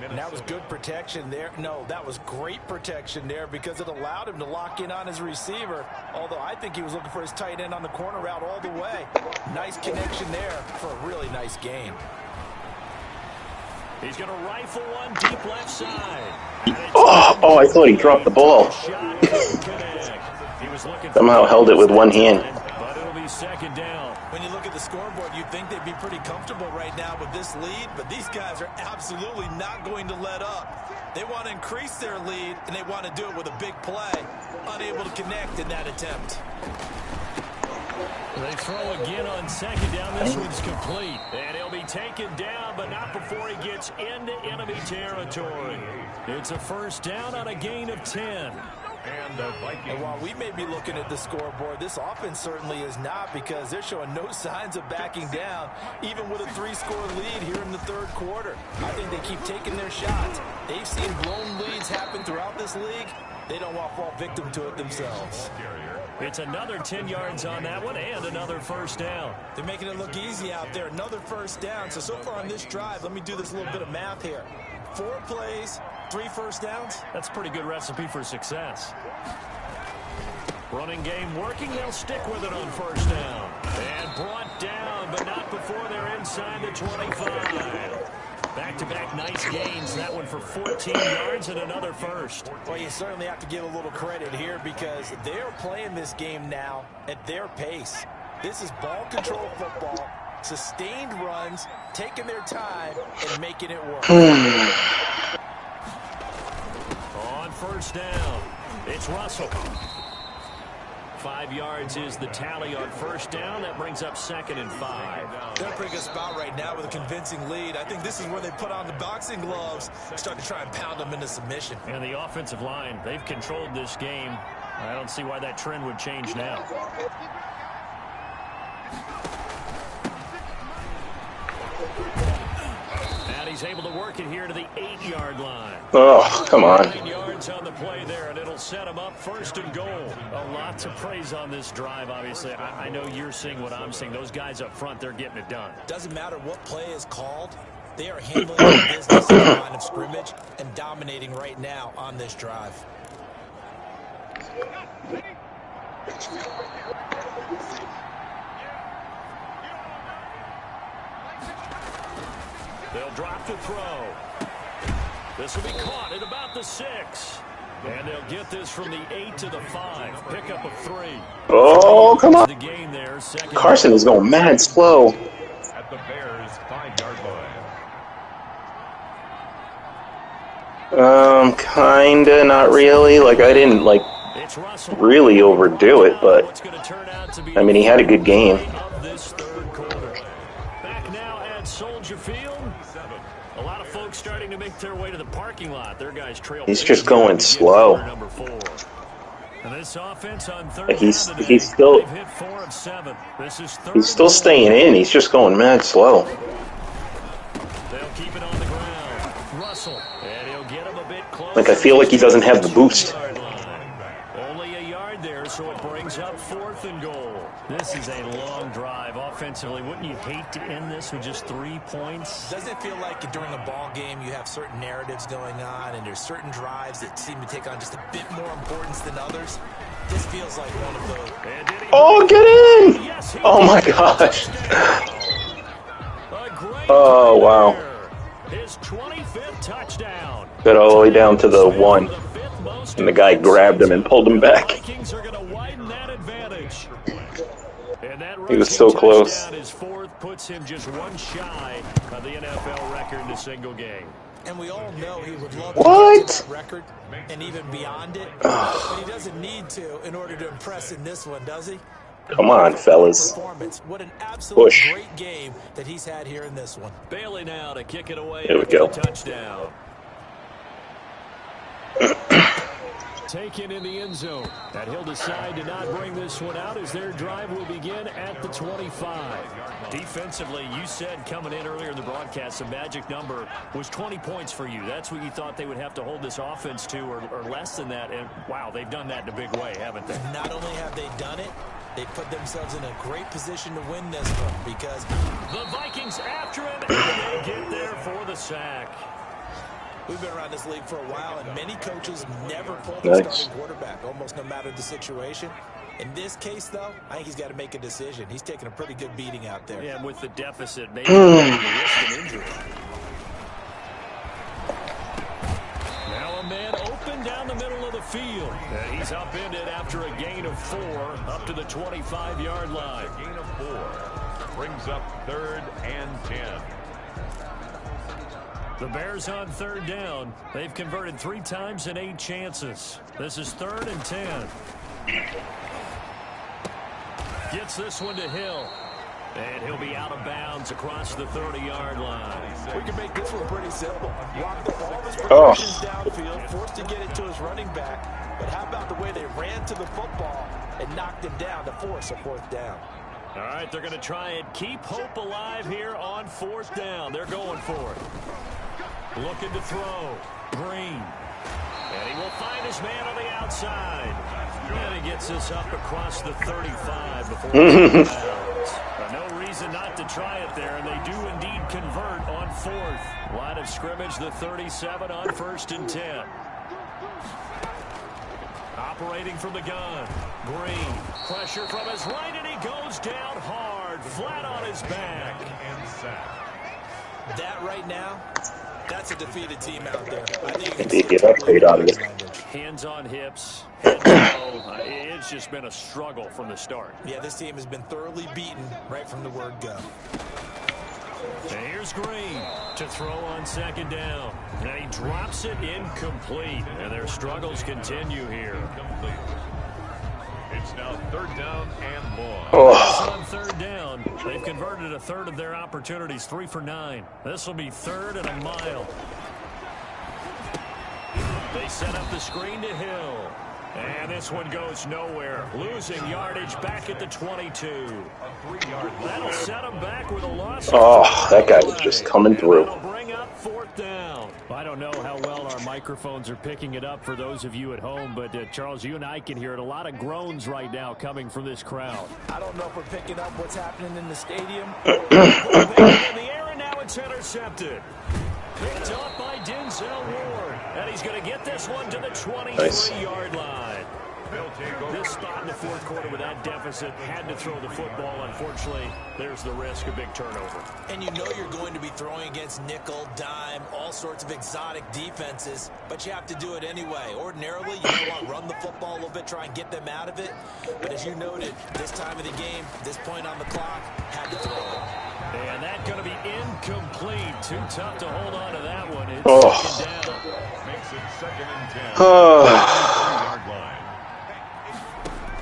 And that was good protection there. No, that was great protection there, because it allowed him to lock in on his receiver. Although I think he was looking for his tight end on the corner route all the way. Nice connection there for a really nice gain. He's going to rifle one deep left side. Oh, I thought he dropped the ball. Somehow held it with one hand. But it'll be 2nd down. When you look at the scoreboard, you'd think they'd be pretty comfortable right now with this lead, but these guys are absolutely not going to let up. They want to increase their lead, and they want to do it with a big play. Unable to connect in that attempt. They throw again on 2nd down. This one's complete. And he'll be taken down, but not before he gets into enemy territory. It's a 1st down on a gain of 10. And the Vikings. And while we may be looking at the scoreboard, this offense certainly is not, because they're showing no signs of backing down, even with a 3-score lead here in the 3rd quarter. I think they keep taking their shots. They've seen blown leads happen throughout this league. They don't want to fall victim to it themselves. It's another 10 yards on that one, and another 1st down. They're making it look easy out there. Another 1st down. So far on this drive, let me do this little bit of math here. 4 plays, 3 1st downs. That's a pretty good recipe for success. Running game working. They'll stick with it on 1st down. And brought down, but not before they're inside the 25. Back-to-back nice gains. That one for 14 yards and another 1st. Well, you certainly have to give a little credit here, because they're playing this game now at their pace. This is ball control football, sustained runs, taking their time, and making it work. On 1st down, it's Russell. 5 yards is the tally on 1st down. That brings up 2nd and 5. They're in a pretty good spot right now with a convincing lead. I think this is where they put on the boxing gloves, start to try and pound them into submission. And the offensive line, they've controlled this game. I don't see why that trend would change now. And he's able to work it here to the 8-yard line. Oh, come on. 9 yards on the play there, and it'll set him up 1st and goal. A lot to praise on this drive, obviously. I know you're seeing what I'm seeing. Those guys up front, they're getting it done. Doesn't matter what play is called. They are handling the business in the line of scrimmage and dominating right now on this drive. They'll drop the throw. This will be caught at about the 6. And they'll get this from the 8 to the 5. Pickup of 3. Oh, come on. The game there, Carson is going mad slow. At the Bears' 5-yard line. Kinda, not really. Like, I didn't, like, really overdo it, but, I mean, he had a good game. Back now Soldier Field. A lot of folks starting to make their way to the parking lot. Their guys trail. He's just going slow. Number 4. And this offense on third He's down today, still they've hit 4 of 7. This is third he's still staying in. He's just going mad slow. They'll keep it on the ground. Russell, and he'll get him a bit closer. Like I feel like he doesn't have the boost. Only a yard there, so it brings up 4th and goal. This is a long drive offensively. Wouldn't you hate to end this with just 3 points? Doesn't it feel like during a ball game you have certain narratives going on and there's certain drives that seem to take on just a bit more importance than others? This feels like one of those. Oh, get in! Oh my gosh. Oh, wow. His 25th touchdown. Got all the way down to the 1. And the guy grabbed him and pulled him back. Vikings are going to widen that advantage. He was so close. His 4th puts him just 1 shy of the NFL record in a single game. And we all know he would love to get to that record and even beyond it. But he doesn't need to in order to impress in this one, does he? Come on, fellas. What an absolute great game that he's had here in this one. Bailey now to kick it away. There we go. Touchdown. Taken in the end zone. And he'll decide to not bring this one out as their drive will begin at the 25. Defensively, you said coming in earlier in the broadcast, the magic number was 20 points for you. That's what you thought they would have to hold this offense to or less than that. And, wow, they've done that in a big way, haven't they? Not only have they done it, they put themselves in a great position to win this one because the Vikings after him, and they get there for the sack. We've been around this league for a while, and many coaches never pull the starting quarterback, almost no matter the situation. In this case, though, I think he's got to make a decision. He's taking a pretty good beating out there. Yeah, with the deficit, maybe risk an injury. Now a man open down the middle of the field. And he's upended after a gain of 4 up to the 25-yard line. Gain of 4 brings up 3rd and 10. The Bears on 3rd down. They've converted 3 times in 8 chances. This is 3rd and 10. Gets this one to Hill. And he'll be out of bounds across the 30-yard line. We can make this one pretty simple. Walk the ball his progressions downfield, forced to get it to his running back. But how about the way they ran to the football and knocked him down to force a 4th down? All right, they're going to try and keep hope alive here on 4th down. They're going for it. Looking to throw. Green. And he will find his man on the outside. And he gets this up across the 35 before he's out. No reason not to try it there, and they do indeed convert on 4th. Line of scrimmage, the 37 on 1st and 10. Operating from the gun. Green. Pressure from his right, and he goes down hard, flat on his back. That right now, that's a defeated team out there. I think they get upgrade out of it. Hands on hips. It's just been a struggle from the start. Yeah, this team has been thoroughly beaten right from the word go. And here's Green to throw on 2nd down. And he drops it incomplete. And their struggles continue here. It's now 3rd down and long. On 3rd down, they've converted a 1/3 of their opportunities, 3 for 9. This will be 3rd and a mile. They set up the screen to Hill. And this one goes nowhere. Losing yardage back at the 22. That'll set him back with a loss. Oh, that guy was just coming through. That'll bring up 4th down. I don't know how well our microphones are picking it up for those of you at home, but Charles, you and I can hear it. A lot of groans right now coming from this crowd. I don't know if we're picking up what's happening in the stadium. In the air, and now it's intercepted. Picked up by Denzel Ward. And he's going to get this one to the 23-yard line. This spot in the 4th quarter with that deficit, had to throw the football. Unfortunately, there's the risk of big turnover. And you know you're going to be throwing against nickel, dime, all sorts of exotic defenses, but you have to do it anyway. Ordinarily, you know what, run the football a little bit, try and get them out of it. But as you noted, this time of the game, this point on the clock, had to throw it. And that's going to be incomplete. Too tough to hold on to that one. It's 2nd down. Makes it 2nd and 10. 3-yard line.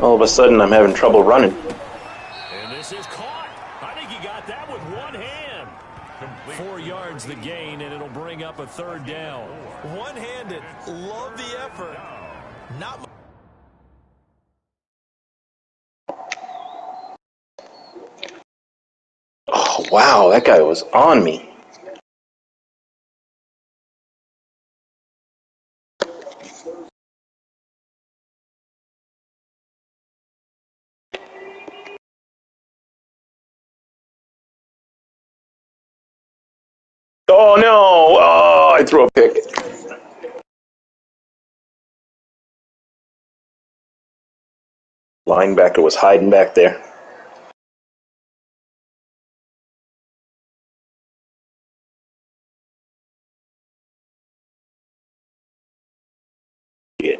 All of a sudden, I'm having trouble running. And this is caught. I think he got that with one hand. 4 yards the gain, and it'll bring up a 3rd down. One-handed. Love the effort. Not much. Oh, wow, that guy was on me. Oh, no. Oh, I threw a pick. Linebacker was hiding back there. Yeah.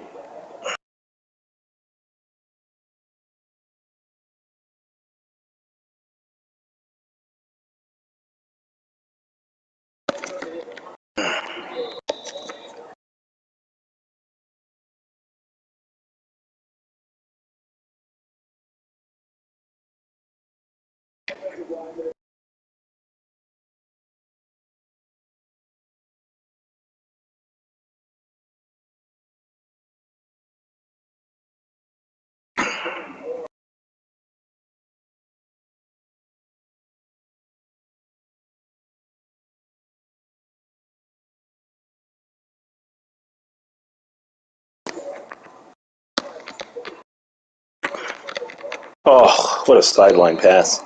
Oh, what a sideline pass.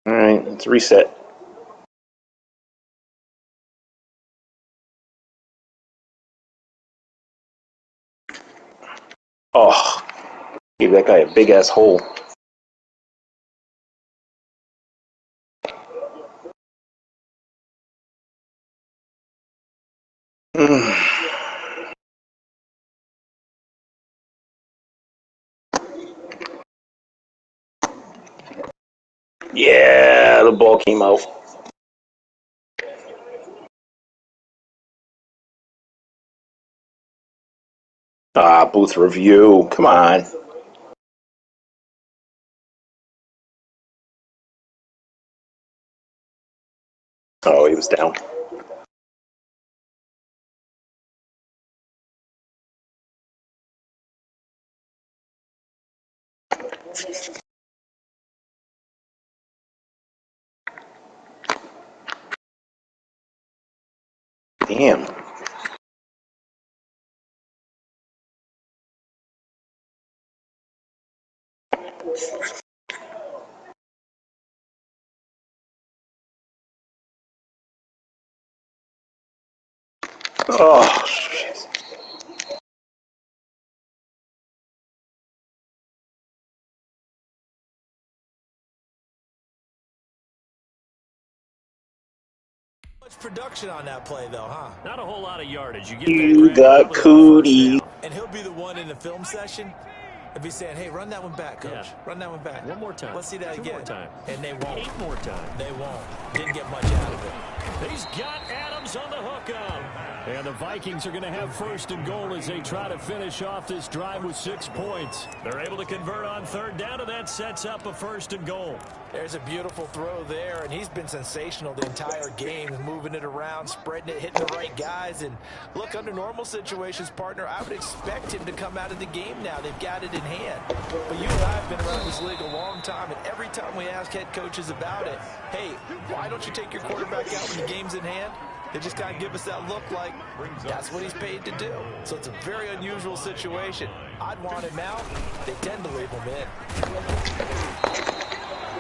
All right, let's reset. Oh, gave that guy a big-ass hole. Yeah, the ball came out. Ah, booth review. Come on. Oh, he was down. Damn. Oh, shit. Much production on that play, though, huh? Not a whole lot of yardage. You get You that got probably on the first cootie. down. And he'll be the one in the film session. He'll be saying, hey, run that one back, coach. Yeah. Run that one back. One more time. Let's see that 2 again. more time. And they won't. 8 more times. They won't. Didn't get much out of it. He's got Adams on the hookup. And the Vikings are going to have 1st and goal as they try to finish off this drive with 6 points. They're able to convert on 3rd down, and that sets up a 1st and goal. There's a beautiful throw there, and he's been sensational the entire game, moving it around, spreading it, hitting the right guys. And look, under normal situations, partner, I would expect him to come out of the game now. They've got it in hand. But you and I have been around this league a long time, and every time we ask head coaches about it, hey, why don't you take your quarterback out when the game's in hand? They just kind of give us that look like that's what he's paid to do. So it's a very unusual situation. I'd want him out. They tend to leave him in.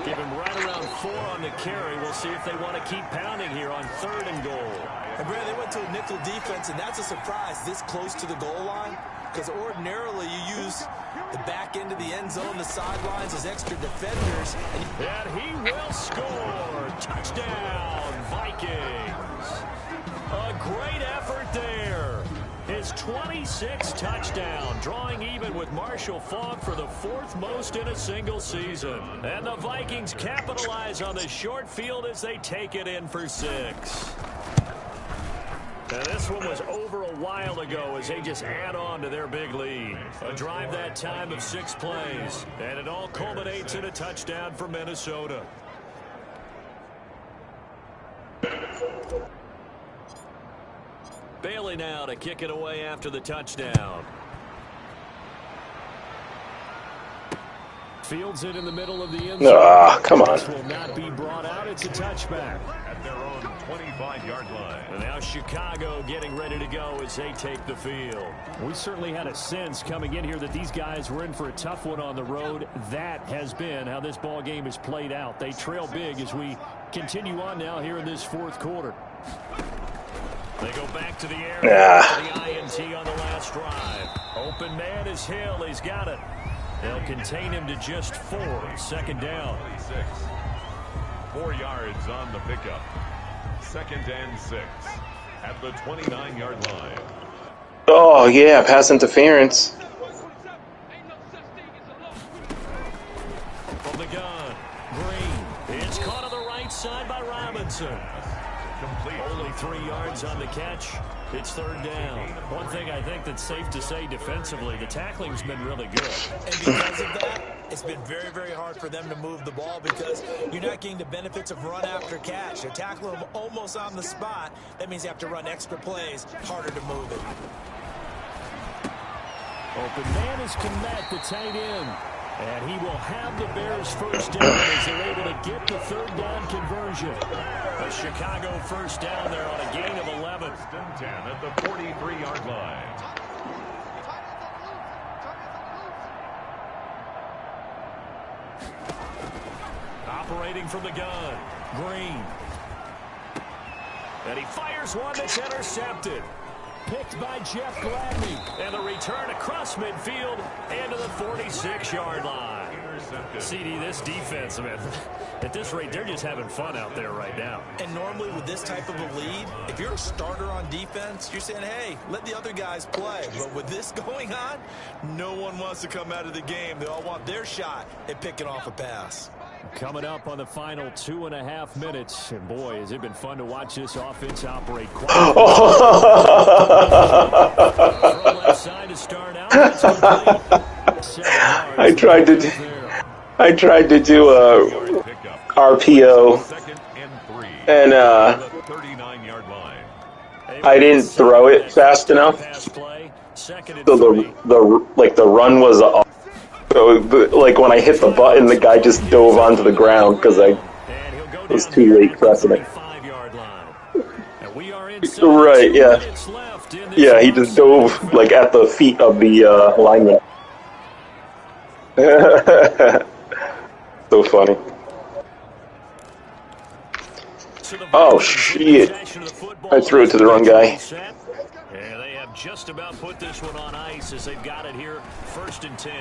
Give him right around 4 on the carry. We'll see if they want to keep pounding here on 3rd and goal. And Brad, they went to a nickel defense, and that's a surprise this close to the goal line, because ordinarily you use the back end of the end zone, the sidelines as extra defenders. And he will score. Touchdown, Vikings. A great effort there. His 26th touchdown, drawing even with Marshall Faulk for the 4th most in a single season. And the Vikings capitalize on the short field as they take it in for 6. And this one was over a while ago as they just add on to their big lead. A drive that time of 6 plays. And it all culminates in a touchdown for Minnesota. Bailey now to kick it away after the touchdown. Fields it in the middle of the end zone. Ah, come on. This will not be brought out. It's a touchback. At their own 25-yard line. And now Chicago getting ready to go as they take the field. We certainly had a sense coming in here that these guys were in for a tough one on the road. That has been how this ball game has played out. They trail big as we continue on now here in this fourth quarter. They go back to the air for the INT on the last drive. Open man is Hill. He's got it. They'll contain him to just 4. 2nd down. 26. 4 yards on the pickup. 2nd and 6 at the 29-yard line. Oh, yeah, pass interference. From the gun, Green. It's caught on the right side by Robinson. Complete. Only 3 yards on the catch. It's 3rd down. One thing I think that's safe to say defensively, the tackling's been really good. And because of that, it's been very, very hard for them to move the ball because you're not getting the benefits of run after catch. They're tackling them almost on the spot. That means you have to run extra plays, harder to move it. Open man is Kmet, the tight end. And he will have the Bears first down as they're able to get the 3rd down conversion. A Chicago first down there on a gain of 11. 10 at the 43-yard line. Operating from the gun, Green. And he fires one that's intercepted. Picked by Jeff Gladney. And the return across midfield and to the 46-yard line. CD, this defense, man, at this rate, they're just having fun out there right now. And normally with this type of a lead, if you're a starter on defense, you're saying, hey, let the other guys play. But with this going on, no one wants to come out of the game. They all want their shot at picking off a pass. Coming up on the final 2.5 minutes. And boy, has it been fun to watch this offense operate quietly. Left side to start out. I tried to do a RPO and I didn't throw it fast enough. So the run was off. So, like, when I hit the button, the guy just dove onto the ground because I was too late pressing it. Right, yeah. Yeah, he just dove, like, at the feet of the lineman. So funny. Oh, shit. I threw it to the wrong guy. Yeah, they have just about put this one on ice as they've got it here, 1st and 10.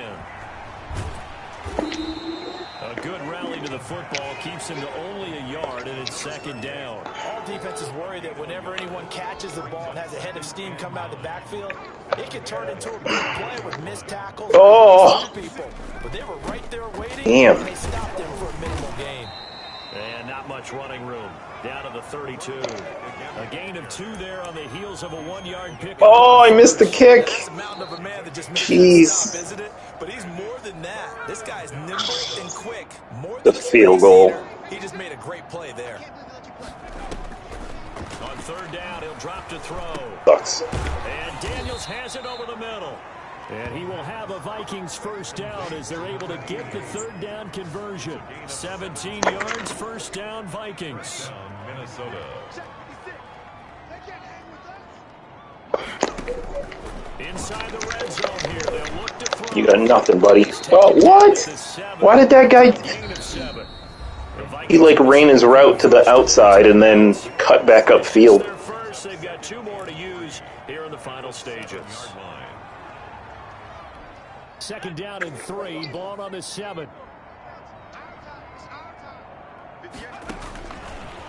A good rally to the football keeps him to only a yard, and it's 2nd down. All defenses worry that whenever anyone catches the ball and has a head of steam come out of the backfield, it can turn into a big play with missed tackles. Oh! People. But they were right there waiting. Damn. And they stopped him for a minimal gain. And not much running room. Down to the 32. A gain of 2 there on the heels of a 1-yard pick. Oh, I missed the kick. That's a mountain of a man that just made Jeez. stop, isn't it? But he's more than that. This guy's nimble and quick. More The than a field space goal. eater. He just made a great play there. On 3rd down, he'll drop to throw. Sucks. And Daniels has it over the middle. And he will have a Vikings first down as they're able to get the 3rd down conversion. 17 yards, first down, Vikings. Minnesota. Inside the red zone here, they'll look to throw. You got nothing, buddy. Oh, what? Why did that guy... He, like, ran his route to the outside and then cut back upfield. They've got 2 more to use here in the final stages. 2nd down and 3, ball on the 7.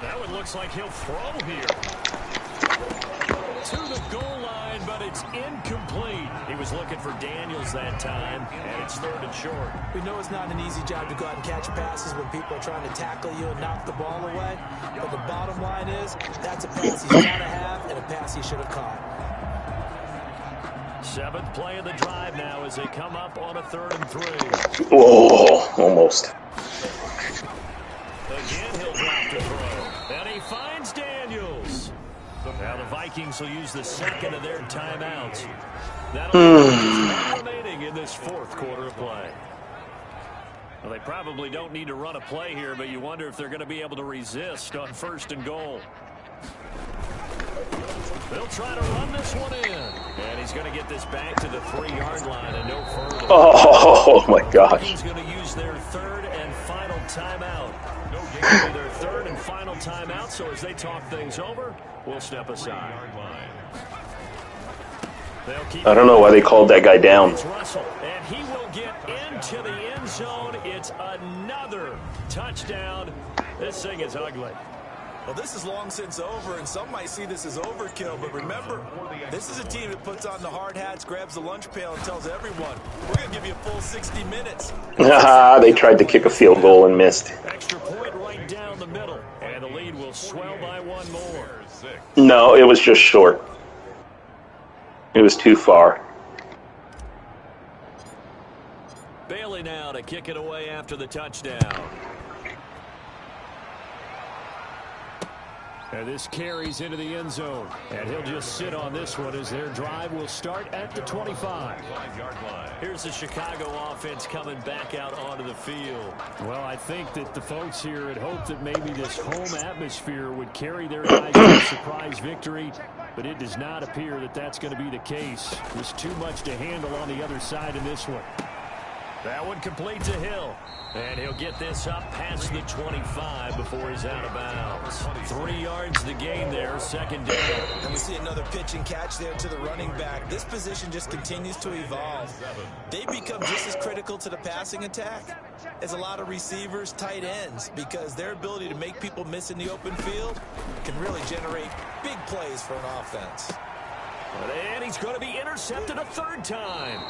That one looks like he'll throw here. to the goal line, but it's incomplete. He was looking for Daniels that time, and it's 3rd and short. We know it's not an easy job to go out and catch passes when people are trying to tackle you and knock the ball away. But the bottom line is, that's a pass he's got to have and a pass he should have caught. 7th play of the drive now as they come up on a 3rd and 3. Whoa, almost. Again, he'll drop to throw. And he finds Daniels. Now the Vikings will use the 2nd of their timeouts. That'll be remaining in this 4th quarter of play. Well, they probably don't need to run a play here, but you wonder if they're going to be able to resist on 1st and goal. They'll try to run this one in. And he's going to get this back to the 3-yard line and no further. Oh my gosh. He's going to use their 3rd and final timeout. Their 3rd and final timeout, so as they talk things over, we'll step aside. I don't know why they called that guy down. It's Russell, and he will get into the end zone. It's another touchdown. This thing is ugly. Well, this is long since over, and some might see this as overkill. But remember, this is a team that puts on the hard hats, grabs the lunch pail, and tells everyone, we're going to give you a full 60 minutes. They tried to kick a field goal and missed. Extra point right down the middle, and the lead will swell by 1 more. No, it was just short. It was too far. Bailey now to kick it away after the touchdown. And this carries into the end zone. And he'll just sit on this one as their drive will start at the 25. Here's the Chicago offense coming back out onto the field. Well, I think that the folks here had hoped that maybe this home atmosphere would carry their guys to a surprise victory, but it does not appear that that's going to be the case. There's too much to handle on the other side in this one. That one complete to Hill. And he'll get this up past the 25 before he's out of bounds. 3 yards the gain there, 2nd down. And we see another pitch and catch there to the running back. This position just continues to evolve. They become just as critical to the passing attack as a lot of receivers, tight ends, because their ability to make people miss in the open field can really generate big plays for an offense. And he's going to be intercepted a 3rd time.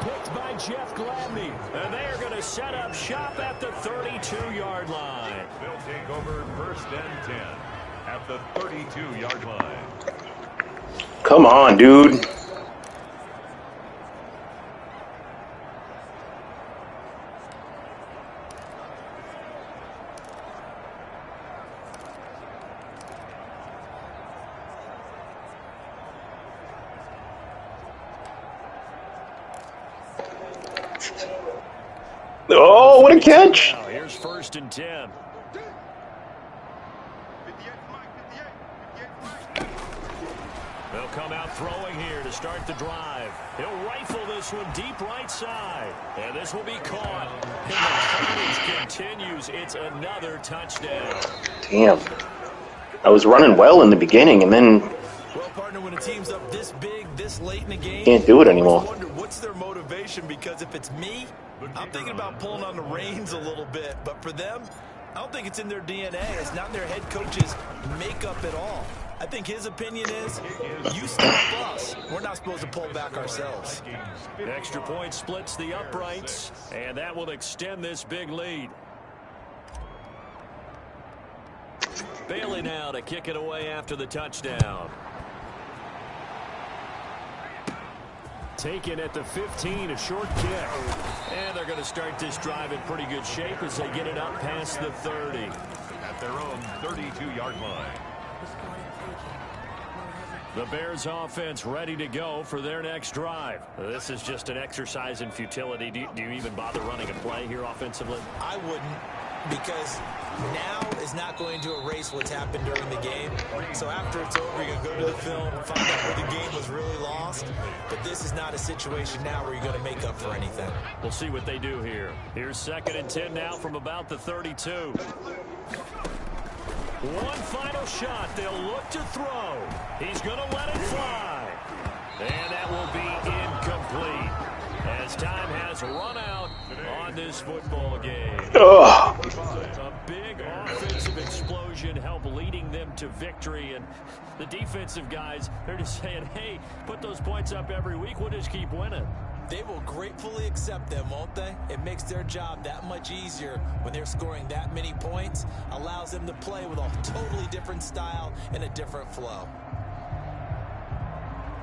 Picked by Jeff Gladney. And they are going to set up shop at the 32-yard line. They'll take over 1st and 10 at the 32-yard line. Come on, dude. Oh, what a catch. Now, here's 1st and 10. They'll come out throwing here to start the drive. He'll rifle this one deep right side. And this will be caught. And the carnage continues. It's another touchdown. Damn. I was running well in the beginning, and then Well, partner, when a team's up this big, this late in the game, can't do it anymore. I wonder what's their motivation, because if it's me, I'm thinking about pulling on the reins a little bit. But for them, I don't think it's in their DNA. It's not in their head coach's makeup at all. I think his opinion is, you stop us. We're not supposed to pull back ourselves. An extra point splits the uprights, and that will extend this big lead. Bailey now to kick it away after the touchdown. Taken at the 15, a short kick. And they're going to start this drive in pretty good shape as they get it up past the 30. At their own 32-yard line. The Bears offense ready to go for their next drive. This is just an exercise in futility. Do you even bother running a play here offensively? I wouldn't, because now is not going to erase what's happened during the game. So after it's over, you're going to go to the film and find out where the game was really lost. But this is not a situation now where you're going to make up for anything. We'll see what they do here. Here's 2nd and 10 now from about the 32. One final shot. They'll look to throw. He's going to let it fly. And that will be incomplete. As time has has run out on this football game. Ugh. A big offensive explosion helped leading them to victory, and the defensive guys, they're just saying, hey, put those points up every week, we'll just keep winning. They will gratefully accept them, won't they? It makes their job that much easier when they're scoring that many points, allows them to play with a totally different style and a different flow.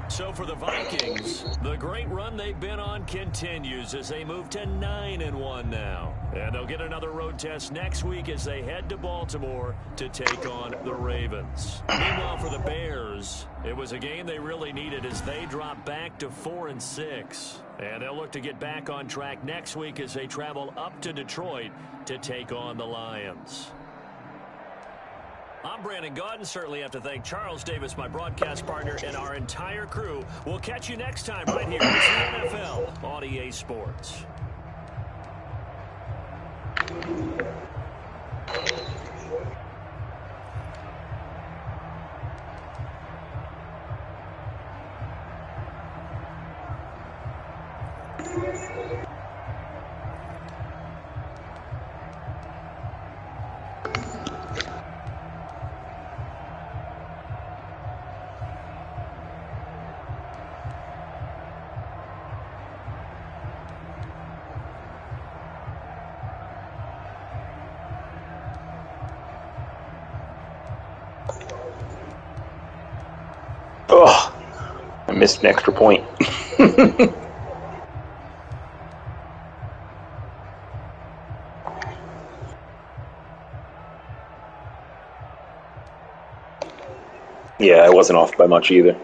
So for the Vikings, the great run they've been on continues as they move to 9-1 now. And they'll get another road test next week as they head to Baltimore to take on the Ravens. Meanwhile, for the Bears, it was a game they really needed as they drop back to 4-6. And they'll look to get back on track next week as they travel up to Detroit to take on the Lions. I'm Brandon Gaudin. Certainly have to thank Charles Davis, my broadcast partner, and our entire crew. We'll catch you next time right here on the NFL on EA Sports. Ugh. I missed an extra point. Yeah, I wasn't off by much either.